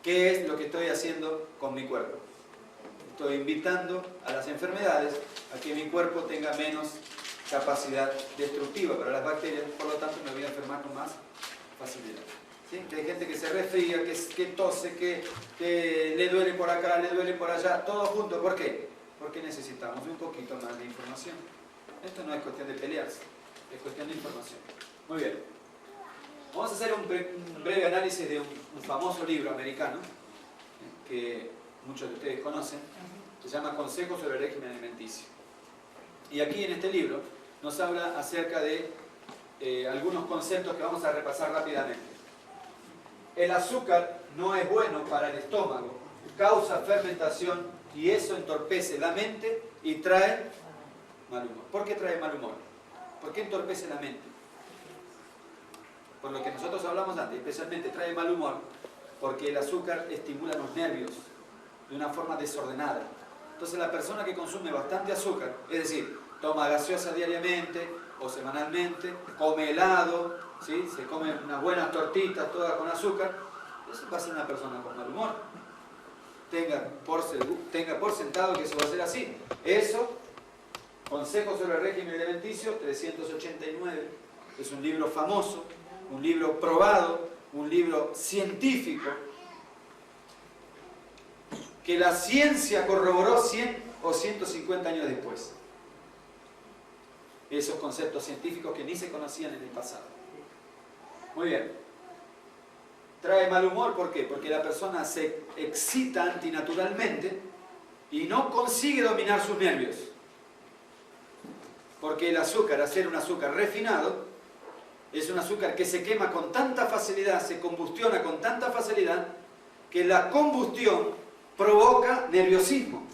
¿qué es lo que estoy haciendo con mi cuerpo? Estoy invitando a las enfermedades a que mi cuerpo tenga menos capacidad destructiva para las bacterias, por lo tanto me voy a enfermar con más facilidad. ¿Sí? Que hay gente que se resfría, que tose, que le duele por acá, le duele por allá, todo junto. ¿Por qué? Porque necesitamos un poquito más de información. Esto no es cuestión de pelearse, es cuestión de información. Muy bien. Vamos a hacer un breve análisis de un famoso libro americano que muchos de ustedes conocen. Se llama Consejos sobre el régimen alimenticio. Y aquí en este libro nos habla acerca de algunos conceptos que vamos a repasar rápidamente. El azúcar no es bueno para el estómago, causa fermentación y eso entorpece la mente y trae mal humor. ¿Por qué trae mal humor? ¿Por qué entorpece la mente? Por lo que nosotros hablamos antes, especialmente trae mal humor porque el azúcar estimula los nervios de una forma desordenada. Entonces la persona que consume bastante azúcar, es decir, toma gaseosa diariamente o semanalmente, come helado, ¿sí? Se come unas buenas tortitas todas con azúcar, eso va a ser una persona con mal humor. Tenga por sentado que eso va a ser así. Eso, Consejos sobre el régimen alimenticio, 389, es un libro famoso, un libro probado, un libro científico, que la ciencia corroboró 100 o 150 años después. Esos conceptos científicos que ni se conocían en el pasado. Muy bien. Trae mal humor, ¿por qué? Porque la persona se excita antinaturalmente y no consigue dominar sus nervios. Porque el azúcar, al ser un azúcar refinado, es un azúcar que se quema con tanta facilidad, se combustiona con tanta facilidad, que la combustión provoca nerviosismo.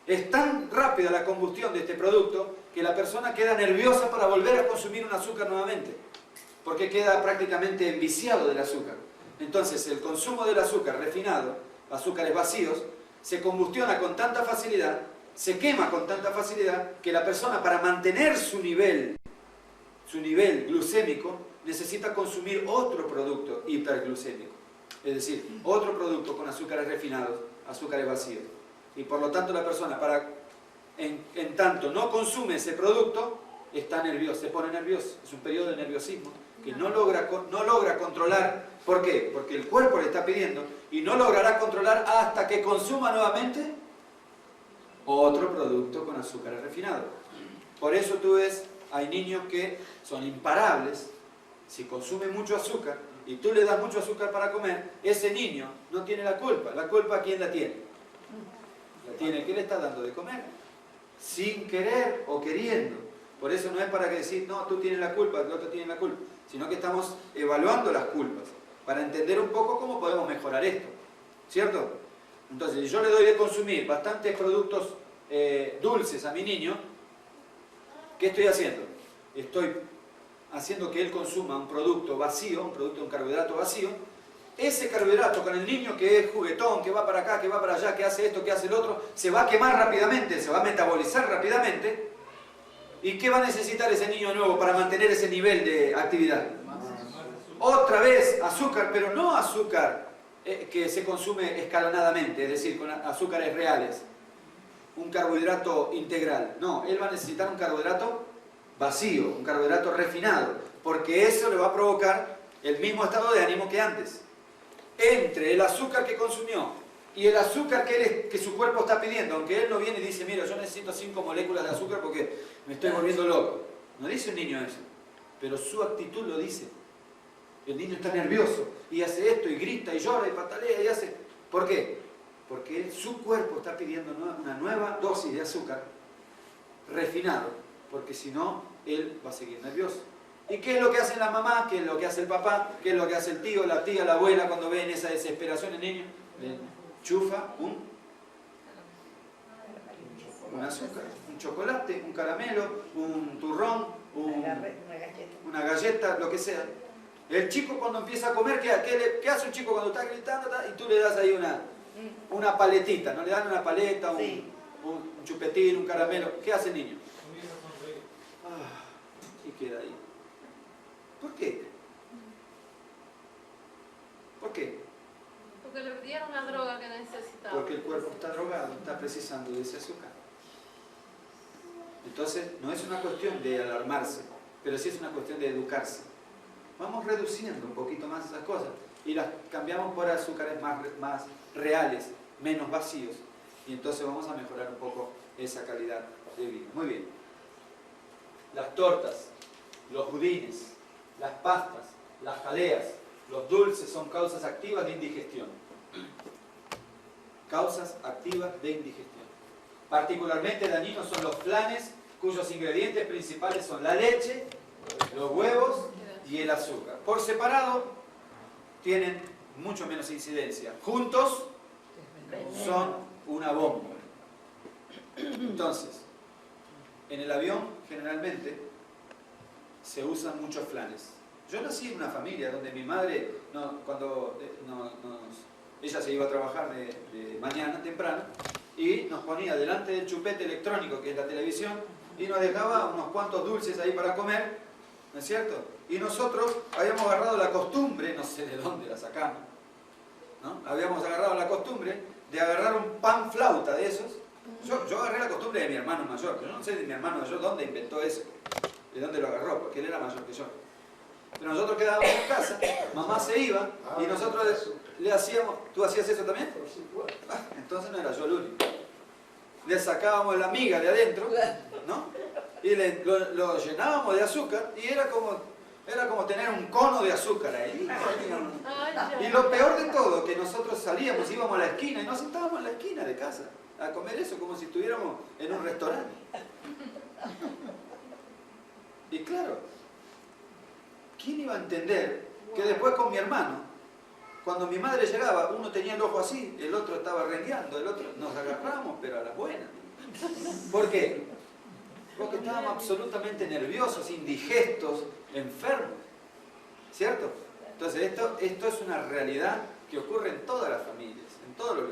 Es tan rápida la combustión de este producto que la persona queda nerviosa para volver a consumir un azúcar nuevamente, porque queda prácticamente enviciado del azúcar. Entonces el consumo del azúcar refinado, azúcares vacíos, se combustiona con tanta facilidad, se quema con tanta facilidad, que la persona, para mantener su nivel glucémico, necesita consumir otro producto hiperglucémico, es decir, otro producto con azúcares refinados, azúcares vacíos. Y por lo tanto la persona, en tanto no consume ese producto, está nervioso, se pone nervioso. Es un periodo de nerviosismo que no logra controlar. ¿Por qué? Porque el cuerpo le está pidiendo y no logrará controlar hasta que consuma nuevamente otro producto con azúcares refinados. Por eso tú ves, hay niños que son imparables. Si consumen mucho azúcar y tú le das mucho azúcar para comer, ese niño no tiene la culpa. ¿La culpa quién la tiene? La tiene el que le está dando de comer, sin querer o queriendo. Por eso no es para que decir, no, tú tienes la culpa, el otro tiene la culpa, sino que estamos evaluando las culpas para entender un poco cómo podemos mejorar esto, ¿cierto? Entonces, si yo le doy de consumir bastantes productos dulces a mi niño, ¿qué estoy haciendo? Estoy haciendo que él consuma un producto vacío, un carbohidrato vacío. Ese carbohidrato con el niño que es juguetón, que va para acá, que va para allá, que hace esto, que hace el otro, se va a quemar rápidamente, se va a metabolizar rápidamente. ¿Y qué va a necesitar ese niño nuevo para mantener ese nivel de actividad? Otra vez azúcar, pero no azúcar que se consume escalonadamente, es decir, con azúcares reales. Un carbohidrato integral. No, él va a necesitar un carbohidrato vacío, un carbohidrato refinado, porque eso le va a provocar el mismo estado de ánimo que antes. Entre el azúcar que consumió y el azúcar que su cuerpo está pidiendo, aunque él no viene y dice, mira, yo necesito 5 moléculas de azúcar porque me estoy volviendo loco. No dice un niño eso, pero su actitud lo dice. El niño está nervioso y hace esto y grita y llora y patalea y hace... ¿Por qué? Porque su cuerpo está pidiendo una nueva dosis de azúcar refinado, porque si no, él va a seguir nervioso. ¿Y qué es lo que hacen las mamás? ¿Qué es lo que hace el papá? ¿Qué es lo que hace el tío, la tía, la abuela cuando ven esa desesperación en el niño? Le chufa un azúcar, un chocolate, un caramelo, un turrón, una galleta, lo que sea. El chico cuando empieza a comer, ¿qué hace un chico cuando está gritando? Y tú le das ahí una paletita, ¿no? Le dan una paleta, un chupetín, un caramelo. ¿Qué hace el niño? Y queda ahí. ¿Por qué? ¿Por qué? Porque le dieron la droga que necesitaba. Porque el cuerpo está drogado, está precisando de ese azúcar. Entonces, no es una cuestión de alarmarse, pero sí es una cuestión de educarse. Vamos reduciendo un poquito más esas cosas y las cambiamos por azúcares más reales, menos vacíos. Y entonces vamos a mejorar un poco esa calidad de vida. Muy bien. Las tortas, los budines, las pastas, las jaleas, los dulces son causas activas de indigestión. Causas activas de indigestión. Particularmente dañinos son los flanes, cuyos ingredientes principales son la leche, los huevos y el azúcar. Por separado tienen mucho menos incidencia. Juntos son una bomba. Entonces, en el avión generalmente se usan muchos flanes. Yo nací en una familia donde mi madre, ella se iba a trabajar de mañana temprano y nos ponía delante del chupete electrónico, que es la televisión, y nos dejaba unos cuantos dulces ahí para comer, ¿no es cierto? Y nosotros habíamos agarrado la costumbre, no sé de dónde la sacamos, ¿no? Habíamos agarrado la costumbre de agarrar un pan flauta de esos. Yo agarré la costumbre de mi hermano mayor, pero yo no sé de mi hermano mayor dónde inventó eso, de dónde lo agarró, porque él era mayor que yo. Pero nosotros quedábamos en casa, mamá se iba y nosotros le hacíamos... ¿Tú hacías eso también? Por supuesto. Entonces no era yo el único. Le sacábamos la miga de adentro, ¿no? Y lo llenábamos de azúcar y era como tener un cono de azúcar ahí. Y lo peor de todo, que nosotros salíamos, íbamos a la esquina y nos sentábamos en la esquina de casa a comer eso como si estuviéramos en un restaurante. Y claro, ¿quién iba a entender que después con mi hermano, cuando mi madre llegaba, uno tenía el ojo así, el otro estaba rengueando, el otro nos agarramos, pero a las buenas? ¿Por qué? Porque estábamos absolutamente nerviosos, indigestos, enfermos, ¿cierto? Entonces esto es una realidad que ocurre en todas las familias,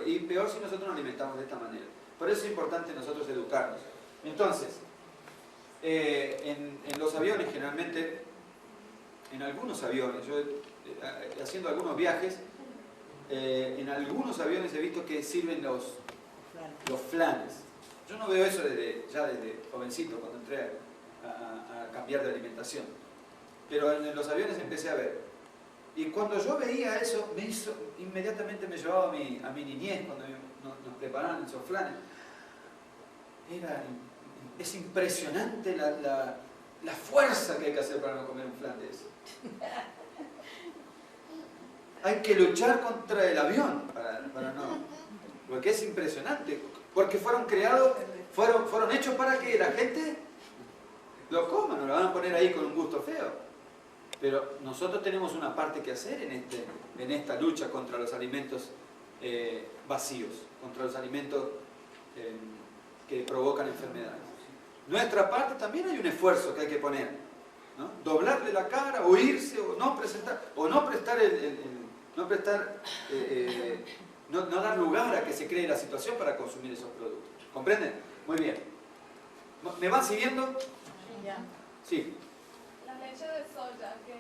y peor si nosotros nos alimentamos de esta manera. Por eso es importante nosotros educarnos. Entonces, en los aviones generalmente, en algunos aviones, yo haciendo algunos viajes, en algunos aviones he visto que sirven los flanes. Yo no veo eso ya desde jovencito, cuando entré a cambiar de alimentación. Pero en los aviones empecé a ver. Y cuando yo veía eso, inmediatamente me llevaba a mi niñez, cuando nos preparaban esos flanes. Es impresionante la fuerza que hay que hacer para no comer un flan de eso. Hay que luchar contra el avión para no... Porque es impresionante. Porque fueron hechos para que la gente lo coma, no lo van a poner ahí con un gusto feo. Pero nosotros tenemos una parte que hacer en esta lucha contra los alimentos vacíos, contra los alimentos que provocan enfermedades. Nuestra parte también hay un esfuerzo que hay que poner, ¿no? Doblarle la cara, o irse, o no presentar, o no dar lugar a que se cree la situación para consumir esos productos. ¿Comprenden? Muy bien. ¿Me van siguiendo? Ya. Sí. La leche de soya, que es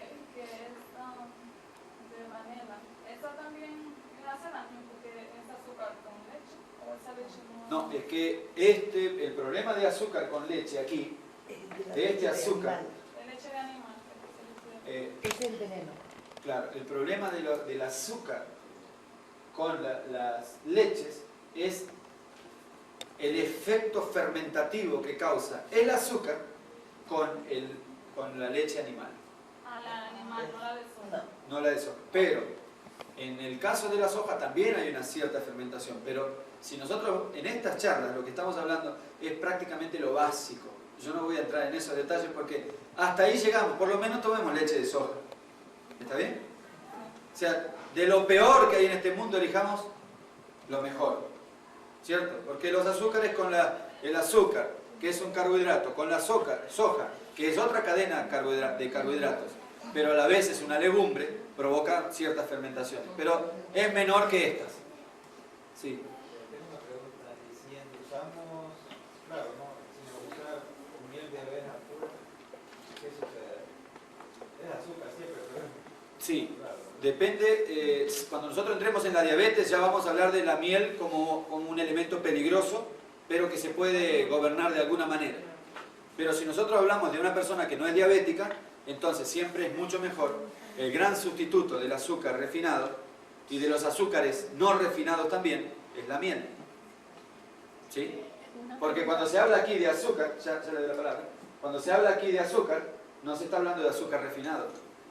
de panela, ¿esa también hace daño porque es azúcar con leche? ¿O esa leche no? No, es que el problema de azúcar con leche aquí, de este azúcar, De leche de animal. Es el veneno. claro, el problema del azúcar con las leches es el efecto fermentativo que causa el azúcar con la leche animal. Ah, la animal, no la de soja. No la de soja. Pero en el caso de la soja también hay una cierta fermentación. Pero si nosotros en estas charlas lo que estamos hablando es prácticamente lo básico. yo no voy a entrar en esos detalles porque hasta ahí llegamos, por lo menos tomemos leche de soja. ¿Está bien? O sea, de lo peor que hay en este mundo elijamos lo mejor. ¿Cierto? Porque los azúcares con el azúcar, que es un carbohidrato, con la soja, que es otra cadena de carbohidratos, pero a la vez es una legumbre, provoca ciertas fermentaciones. Pero es menor que estas. Sí. Tengo una pregunta. Si endulzamos, claro, no, sin usar miel de abeja pura, ¿qué sucede? Es azúcar siempre, pero Sí. claro. Depende, cuando nosotros entremos en la diabetes ya vamos a hablar de la miel como un elemento peligroso, pero que se puede gobernar de alguna manera. Pero si nosotros hablamos de una persona que no es diabética, entonces siempre es mucho mejor el gran sustituto del azúcar refinado y de los azúcares no refinados también, es la miel. ¿Sí? Porque cuando se habla aquí de azúcar, ya le doy la palabra, cuando se habla aquí de azúcar, no se está hablando de azúcar refinado.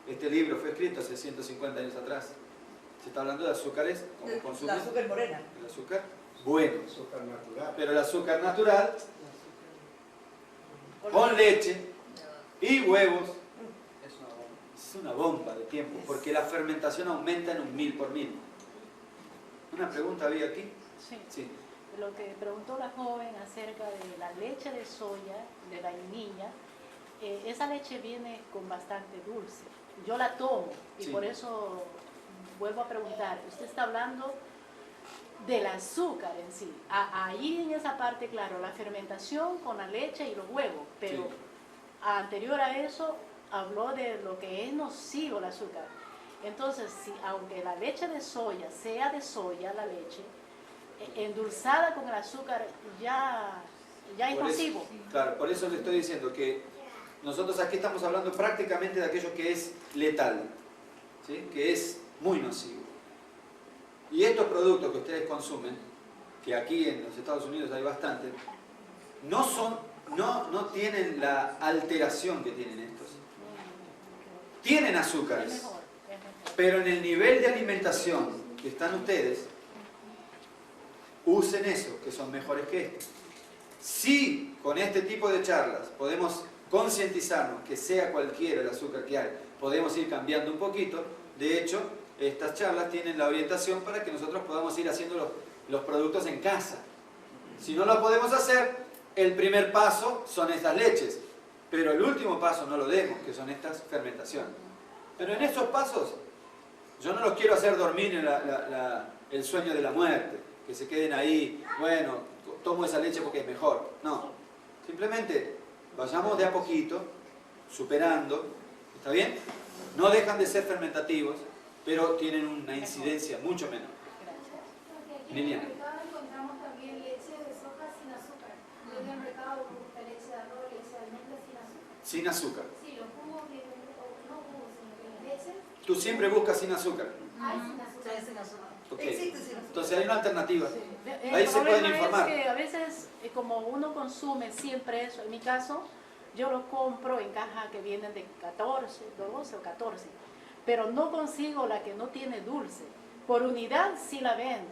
Este libro fue escrito hace 150 años atrás. Se está hablando de azúcares como La consumen. azúcar morena. El azúcar bueno. Azúcar natural. Pero el azúcar natural, con leche y huevos, es una bomba de tiempo, porque la fermentación aumenta en 1000 por 1000. ¿Una pregunta había aquí? Sí. Sí. Lo que preguntó la joven acerca de la leche de soya, de vainilla, esa leche viene con bastante dulce. Yo la tomo y Sí. por eso vuelvo a preguntar, usted está hablando del azúcar en sí. Ahí en esa parte, claro, la fermentación con la leche y los huevos, pero Sí. anterior a eso habló de lo que es nocivo el azúcar. Entonces, aunque la leche de soya sea de soya, la leche, endulzada con el azúcar ya es Por eso- nocivo. Claro, por eso le estoy diciendo que nosotros aquí estamos hablando prácticamente de aquello que es letal, ¿sí? Que es muy nocivo. Y estos productos que ustedes consumen, que aquí en los Estados Unidos hay bastante, no tienen la alteración que tienen estos. Tienen Es azúcares, mejor, es mejor. pero en el nivel de alimentación que están ustedes, usen eso, que son mejores que estos. Si con este tipo de charlas podemos concientizarnos que sea cualquiera el azúcar que hay, podemos ir cambiando un poquito. De hecho, estas charlas tienen la orientación para que nosotros podamos ir haciendo los productos en casa. Si no lo podemos hacer, el primer paso son estas leches, pero el último paso no lo demos, que son estas fermentaciones. Pero en esos pasos, yo no los quiero hacer dormir en el sueño de la muerte, que se queden ahí, bueno, tomo esa leche porque es mejor. No, simplemente vayamos de a poquito, superando, ¿está bien? No dejan de ser fermentativos, pero tienen una incidencia mucho menor. Gracias. Liliana. En el mercado encontramos también leche de soja sin azúcar. En el mercado busca leche de arroz, leche de almendras sin azúcar. Sin azúcar. Sí, los jugos, no jugos, sino que las leches Tú siempre buscas sin azúcar. hay sin azúcar. Sin azúcar. Ok. Existe sin azúcar. Entonces hay una alternativa. Sí. Ahí El se pueden problema informar. es que a veces, como uno consume siempre eso, en mi caso, yo lo compro en cajas que vienen de 14, 12 o 14, pero no consigo la que no tiene dulce. Por unidad sí la venden,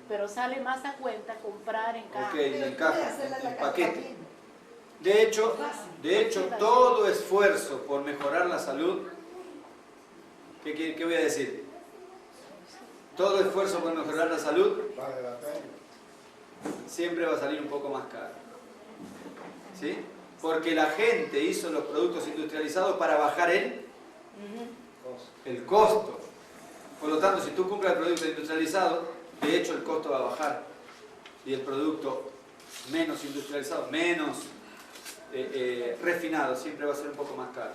pero sale más a cuenta comprar en caja. Ok, en caja, Hacerla en la en casa paquete. también. De hecho, todo esfuerzo por mejorar la salud, ¿qué voy a decir? Todo esfuerzo por mejorar la salud Vale la pena. siempre va a salir un poco más caro. ¿Sí? Porque la gente hizo los productos industrializados para bajar el costo. Por lo tanto, si tú compras el producto industrializado, de hecho el costo va a bajar. Y el producto menos industrializado, menos refinado, siempre va a ser un poco más caro.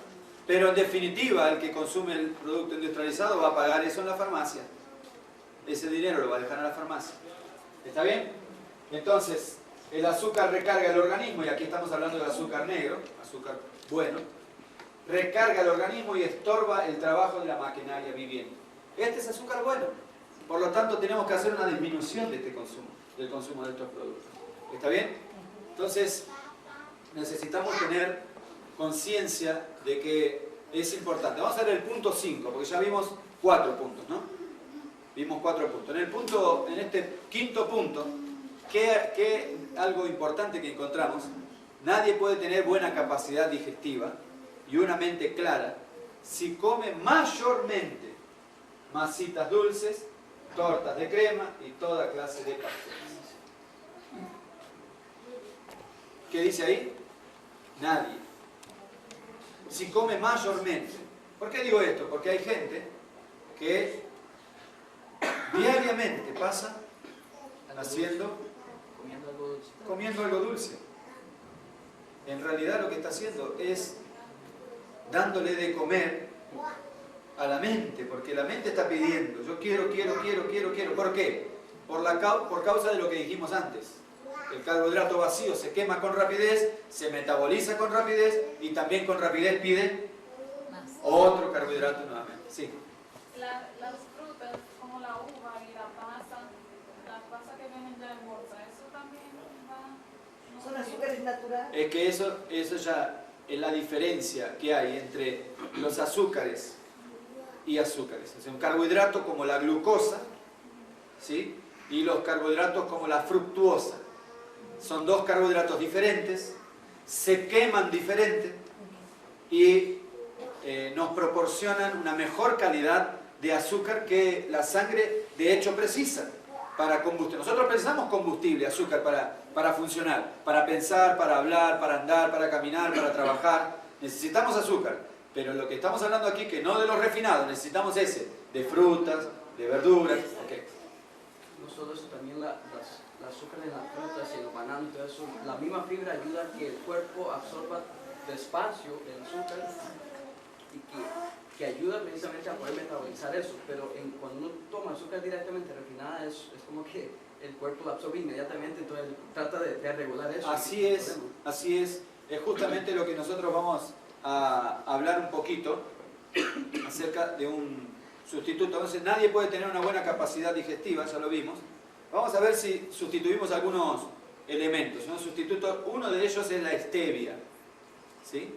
Pero en definitiva, el que consume el producto industrializado va a pagar eso en la farmacia. Ese dinero lo va a dejar en la farmacia. ¿Está bien? Entonces, el azúcar recarga el organismo, y aquí estamos hablando del azúcar negro, azúcar bueno, recarga el organismo y estorba el trabajo de la maquinaria viviente. Este es azúcar bueno. Por lo tanto, tenemos que hacer una disminución de este consumo, del consumo de estos productos. ¿Está bien? Entonces, necesitamos tener conciencia de que es importante. Vamos a ver el punto 5, porque ya vimos 4 puntos, ¿no? Vimos 4 puntos. En este quinto punto, algo importante que encontramos nadie puede tener buena capacidad digestiva y una mente clara si come mayormente masitas dulces, tortas de crema y toda clase de pasteles. ¿Qué dice ahí? Nadie. Si come mayormente. ¿Por qué digo esto? Porque hay gente que diariamente pasa comiendo algo dulce. En realidad lo que está haciendo es dándole de comer a la mente, porque la mente está pidiendo, yo quiero. ¿Por qué? Por causa de lo que dijimos antes. El carbohidrato vacío se quema con rapidez, se metaboliza con rapidez y también con rapidez pide otro carbohidrato nuevamente. Sí. Las frutas como la uva y la pasa que vienen ya en bolsa, eso también va... Son azúcares naturales. Es que eso ya es la diferencia que hay entre los azúcares y azúcares. O sea, un carbohidrato como la glucosa, ¿sí? Y los carbohidratos como la fructuosa. Son dos carbohidratos diferentes, se queman diferente y nos proporcionan una mejor calidad de azúcar que la sangre de hecho precisa para combustible. Nosotros precisamos combustible, azúcar, para funcionar, para pensar, para hablar, para andar, para caminar, para trabajar. Necesitamos azúcar, pero lo que estamos hablando aquí, que no de los refinados, necesitamos ese, de frutas, de verduras. Okay. No solo eso, también el azúcar en las frutas y los bananos, todo eso, la misma fibra ayuda a que el cuerpo absorba despacio el azúcar y que ayuda precisamente a poder metabolizar eso, pero cuando uno toma azúcar directamente refinada es como que el cuerpo la absorbe inmediatamente, entonces trata de regular eso. Así es justamente lo que nosotros vamos a hablar un poquito acerca de un sustituto. Entonces nadie puede tener una buena capacidad digestiva, ya lo vimos. Vamos a ver si sustituimos algunos elementos. Un sustituto, uno de ellos es la stevia. ¿Sí?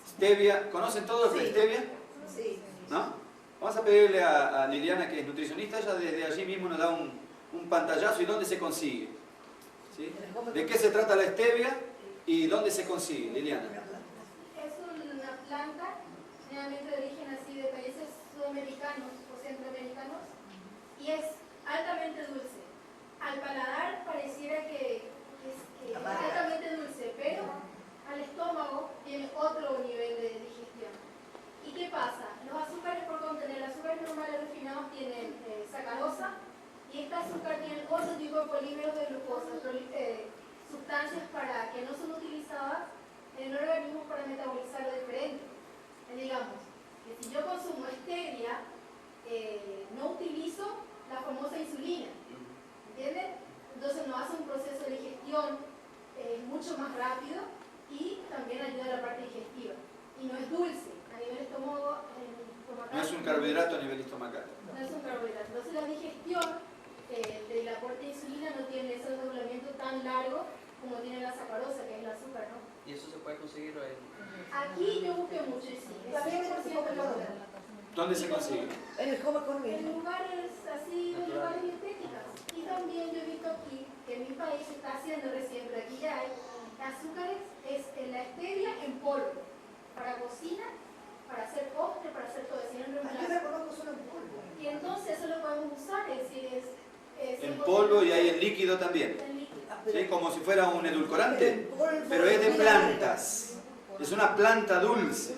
Stevia, ¿conocen todos la stevia? Sí. ¿No? Vamos a pedirle a Liliana, que es nutricionista, ella desde allí mismo nos da un pantallazo y dónde se consigue. ¿Sí? ¿De qué se trata la stevia y dónde se consigue, Liliana? Es una planta generalmente de origen así de países sudamericanos o centroamericanos y es altamente dulce. Al paladar pareciera que es altamente dulce, pero al estómago tiene otro nivel de digestión. ¿Y qué pasa? Los azúcares, por contener azúcares normales refinados, tienen sacarosa y este azúcar tiene otro tipo de polímeros de glucosa, sustancias que no son utilizadas en el organismo para metabolizarlo diferente. Digamos que si yo consumo stevia, no utilizo la famosa insulina, ¿entienden? Entonces nos hace un proceso de digestión mucho más rápido y también ayuda a la parte digestiva. Y no es dulce, a nivel estómago, estomacal. No es un carbohidrato a nivel estomacal. No es un carbohidrato. Entonces la digestión del aporte de insulina no tiene ese regulamiento tan largo como tiene la sacarosa, que es el azúcar, ¿no? ¿Y eso se puede conseguir en...? Aquí yo busqué mucho y sí, es 100% natural. ¿Dónde se consigue? En el Home Economy. En lugares así, en lugares estéticas. Y también yo he visto aquí que en mi país se está haciendo recién, pero aquí ya hay azúcares, es la stevia en polvo, para cocina, para hacer postre, para hacer todo eso. Aquí la conozco solo en polvo. Y entonces eso lo podemos usar, es decir, En polvo y hay en líquido también. en líquido. ¿Sí? Como si fuera un edulcorante, pero es de plantas. Es una planta dulce.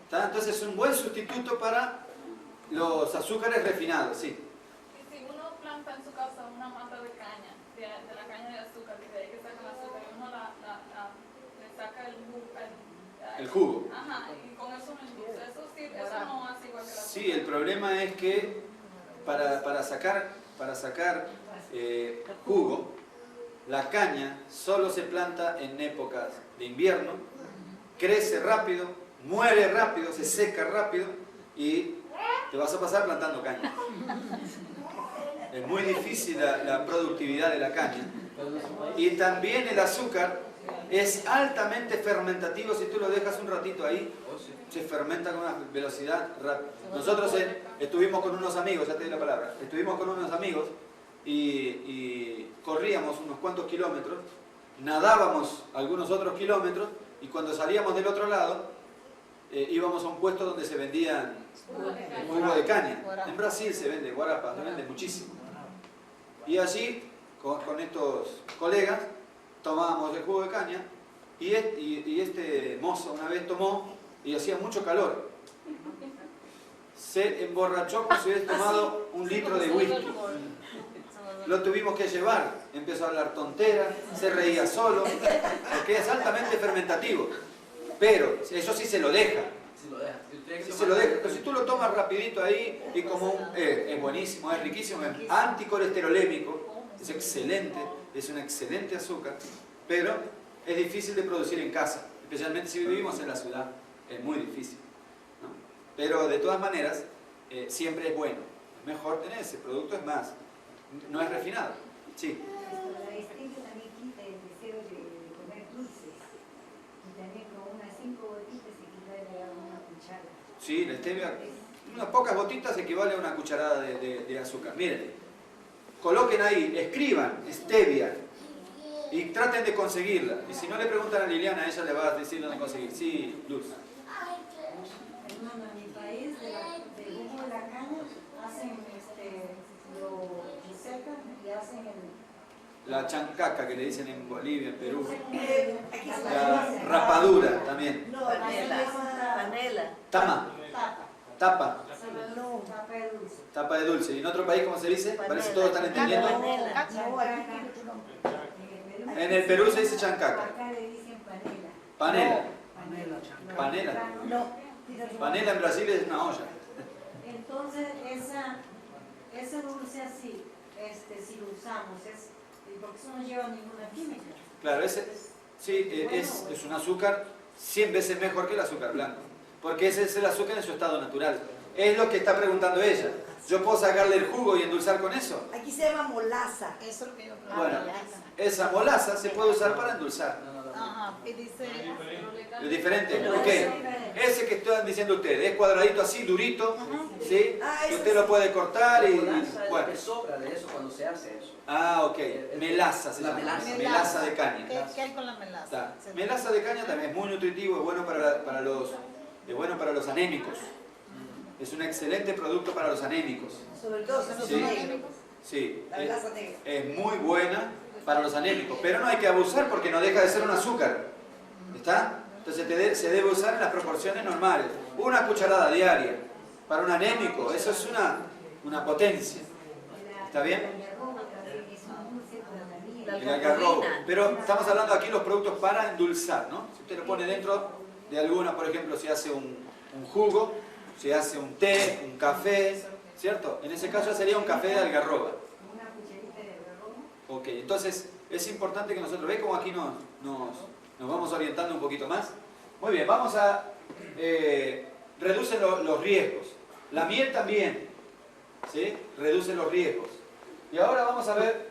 ¿Está? Entonces es un buen sustituto para los azúcares refinados, sí. Y si uno planta en su casa una mata de caña, de la caña de azúcar, que de ahí que saca el azúcar, y uno le saca el jugo. Ajá, y con eso no endulce. Eso sí, eso no hace igual que el azúcar. Sí, el problema es que para sacar jugo, la caña solo se planta en épocas de invierno, crece rápido, muere rápido, se seca rápido y te vas a pasar plantando caña. Es muy difícil la productividad de la caña. Y también el azúcar es altamente fermentativo. Si tú lo dejas un ratito ahí, se fermenta con una velocidad rápida. Nosotros estuvimos con unos amigos, ya te di la palabra, estuvimos con unos amigos y corríamos unos cuantos kilómetros nadábamos algunos otros kilómetros y cuando salíamos del otro lado íbamos a un puesto donde se vendían jugo de caña. En Brasil se vende guarapa, se vende muchísimo. Y allí, con estos colegas, tomábamos el jugo de caña y este mozo una vez tomó y hacía mucho calor. Se emborrachó como si hubiese tomado un litro de whisky. Lo tuvimos que llevar, empezó a hablar tonteras, se reía solo, porque es altamente fermentativo. Pero eso sí se lo deja. Sí se lo deja. Pero si tú lo tomas rapidito ahí, y como es buenísimo, es riquísimo, es anticolesterolémico, es excelente, es un excelente azúcar, pero es difícil de producir en casa, especialmente si vivimos en la ciudad, es muy difícil, ¿no? Pero de todas maneras, siempre es bueno, es mejor tener ese producto, es más, no es refinado. Sí. La stevia también quita el deseo de comer dulces. Y también con unas 5 gotitas equivale a una cuchara. Sí, la stevia, unas pocas gotitas equivale a una cucharada de azúcar. Miren, coloquen ahí, escriban stevia y traten de conseguirla. Y si no le preguntan a Liliana, ella le va a decir dónde conseguir. Sí, Luz. Hermano, en mi país, del jugo de la caña, hacen lo secan y hacen La chancaca que le dicen en Bolivia, en Perú. Aquí se La rapadura también. No, panela. Tama. Tapa. No, tapa de dulce. Tapa de dulce. ¿Y en otro país cómo se dice? Parece que todos están entendiendo. Panela. No, aquí tiene otro nombre. En el Perú se dice chancaca. Acá le dicen panela. Panela. Panela. Panela. No. Panela en Brasil es una olla. Entonces, ese dulce así, si lo usamos, porque eso no lleva ninguna química. Claro, sí, es un azúcar 100 veces mejor que el azúcar blanco. Porque ese es el azúcar en su estado natural. Es lo que está preguntando ella. ¿Yo puedo sacarle el jugo y endulzar con eso? Aquí se llama molaza. Eso es lo que yo creo. Bueno, esa molaza se puede usar para endulzar. Ajá, y dice... Es diferente. ¿Por qué? Ese que están diciendo ustedes es cuadradito así, durito, ¿sí? Que usted lo puede cortar y... Bueno, que sobra de eso cuando se hace eso. Ah, ok. Melaza se La llama. melaza. Melaza de caña. ¿Qué hay con la melaza? Está. Melaza de caña también es muy nutritivo, es bueno para los anémicos. Es un excelente producto para los anémicos. Sobre todo si no Sí. son anémicos. Sí, La melaza negra. es muy buena para los anémicos, pero no hay que abusar porque no deja de ser un azúcar. ¿Está? Entonces se debe usar en las proporciones normales. Una cucharada diaria para un anémico, eso es una potencia. ¿Está bien? El algarrobo. Pero estamos hablando aquí de los productos para endulzar, ¿no? Si usted lo pone dentro de alguna, por ejemplo, si hace un jugo, si hace un té, un café, ¿cierto? En ese caso sería un café de algarroba. Una cucharita de algarroba. Ok, entonces es importante que nosotros, ¿ve cómo aquí nos vamos orientando un poquito más? Muy bien, vamos a reduce los riesgos. La miel también, ¿sí? Reduce los riesgos. Y ahora vamos a ver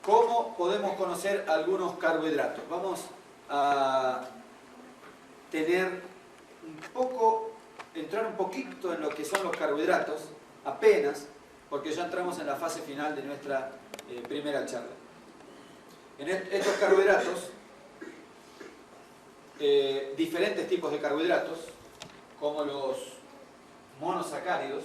cómo podemos conocer algunos carbohidratos. Vamos a entrar un poquito en lo que son los carbohidratos, apenas, porque ya entramos en la fase final de nuestra primera charla. En estos carbohidratos, diferentes tipos de carbohidratos, como los monosacáridos,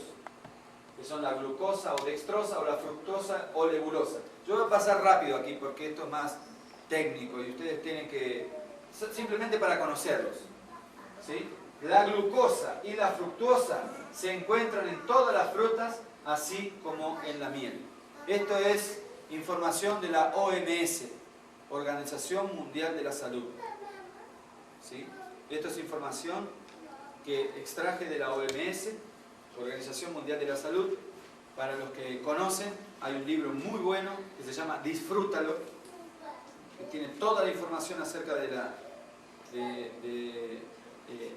que son la glucosa o dextrosa o la fructosa o lebulosa. Yo voy a pasar rápido aquí porque esto es más técnico y ustedes tienen que, simplemente para conocerlos, ¿sí? La glucosa y la fructosa se encuentran en todas las frutas, así como en la miel. Esto es información de la OMS, Organización Mundial de la Salud. ¿Sí? Esto es información que extraje de la OMS, Organización Mundial de la Salud. Para los que conocen, hay un libro muy bueno que se llama Disfrútalo, que tiene toda la información acerca de la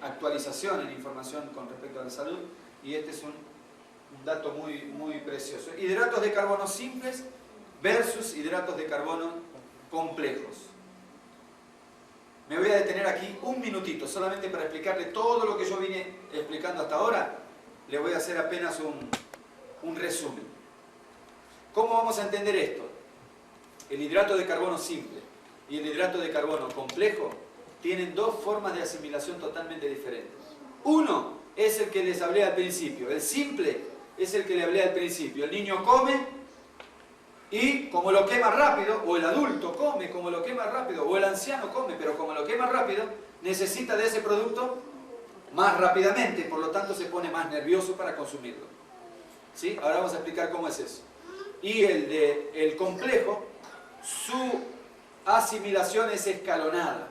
actualización en información con respecto a la salud, y este es un dato muy, muy precioso. Hidratos de carbono simples versus hidratos de carbono complejos. Me voy a detener aquí un minutito, solamente para explicarle todo lo que yo vine explicando hasta ahora. Le voy a hacer apenas un resumen. ¿Cómo vamos a entender esto? El hidrato de carbono simple. y el hidrato de carbono complejo tienen dos formas de asimilación totalmente diferentes. Uno es el que les hablé al principio, el simple es el que le hablé al principio. El niño come y como lo quema rápido, o el adulto come como lo quema rápido, o el anciano come, pero como lo quema rápido, necesita de ese producto más rápidamente, por lo tanto se pone más nervioso para consumirlo. ¿Sí? Ahora vamos a explicar cómo es eso. Y el complejo, su asimilación es escalonada.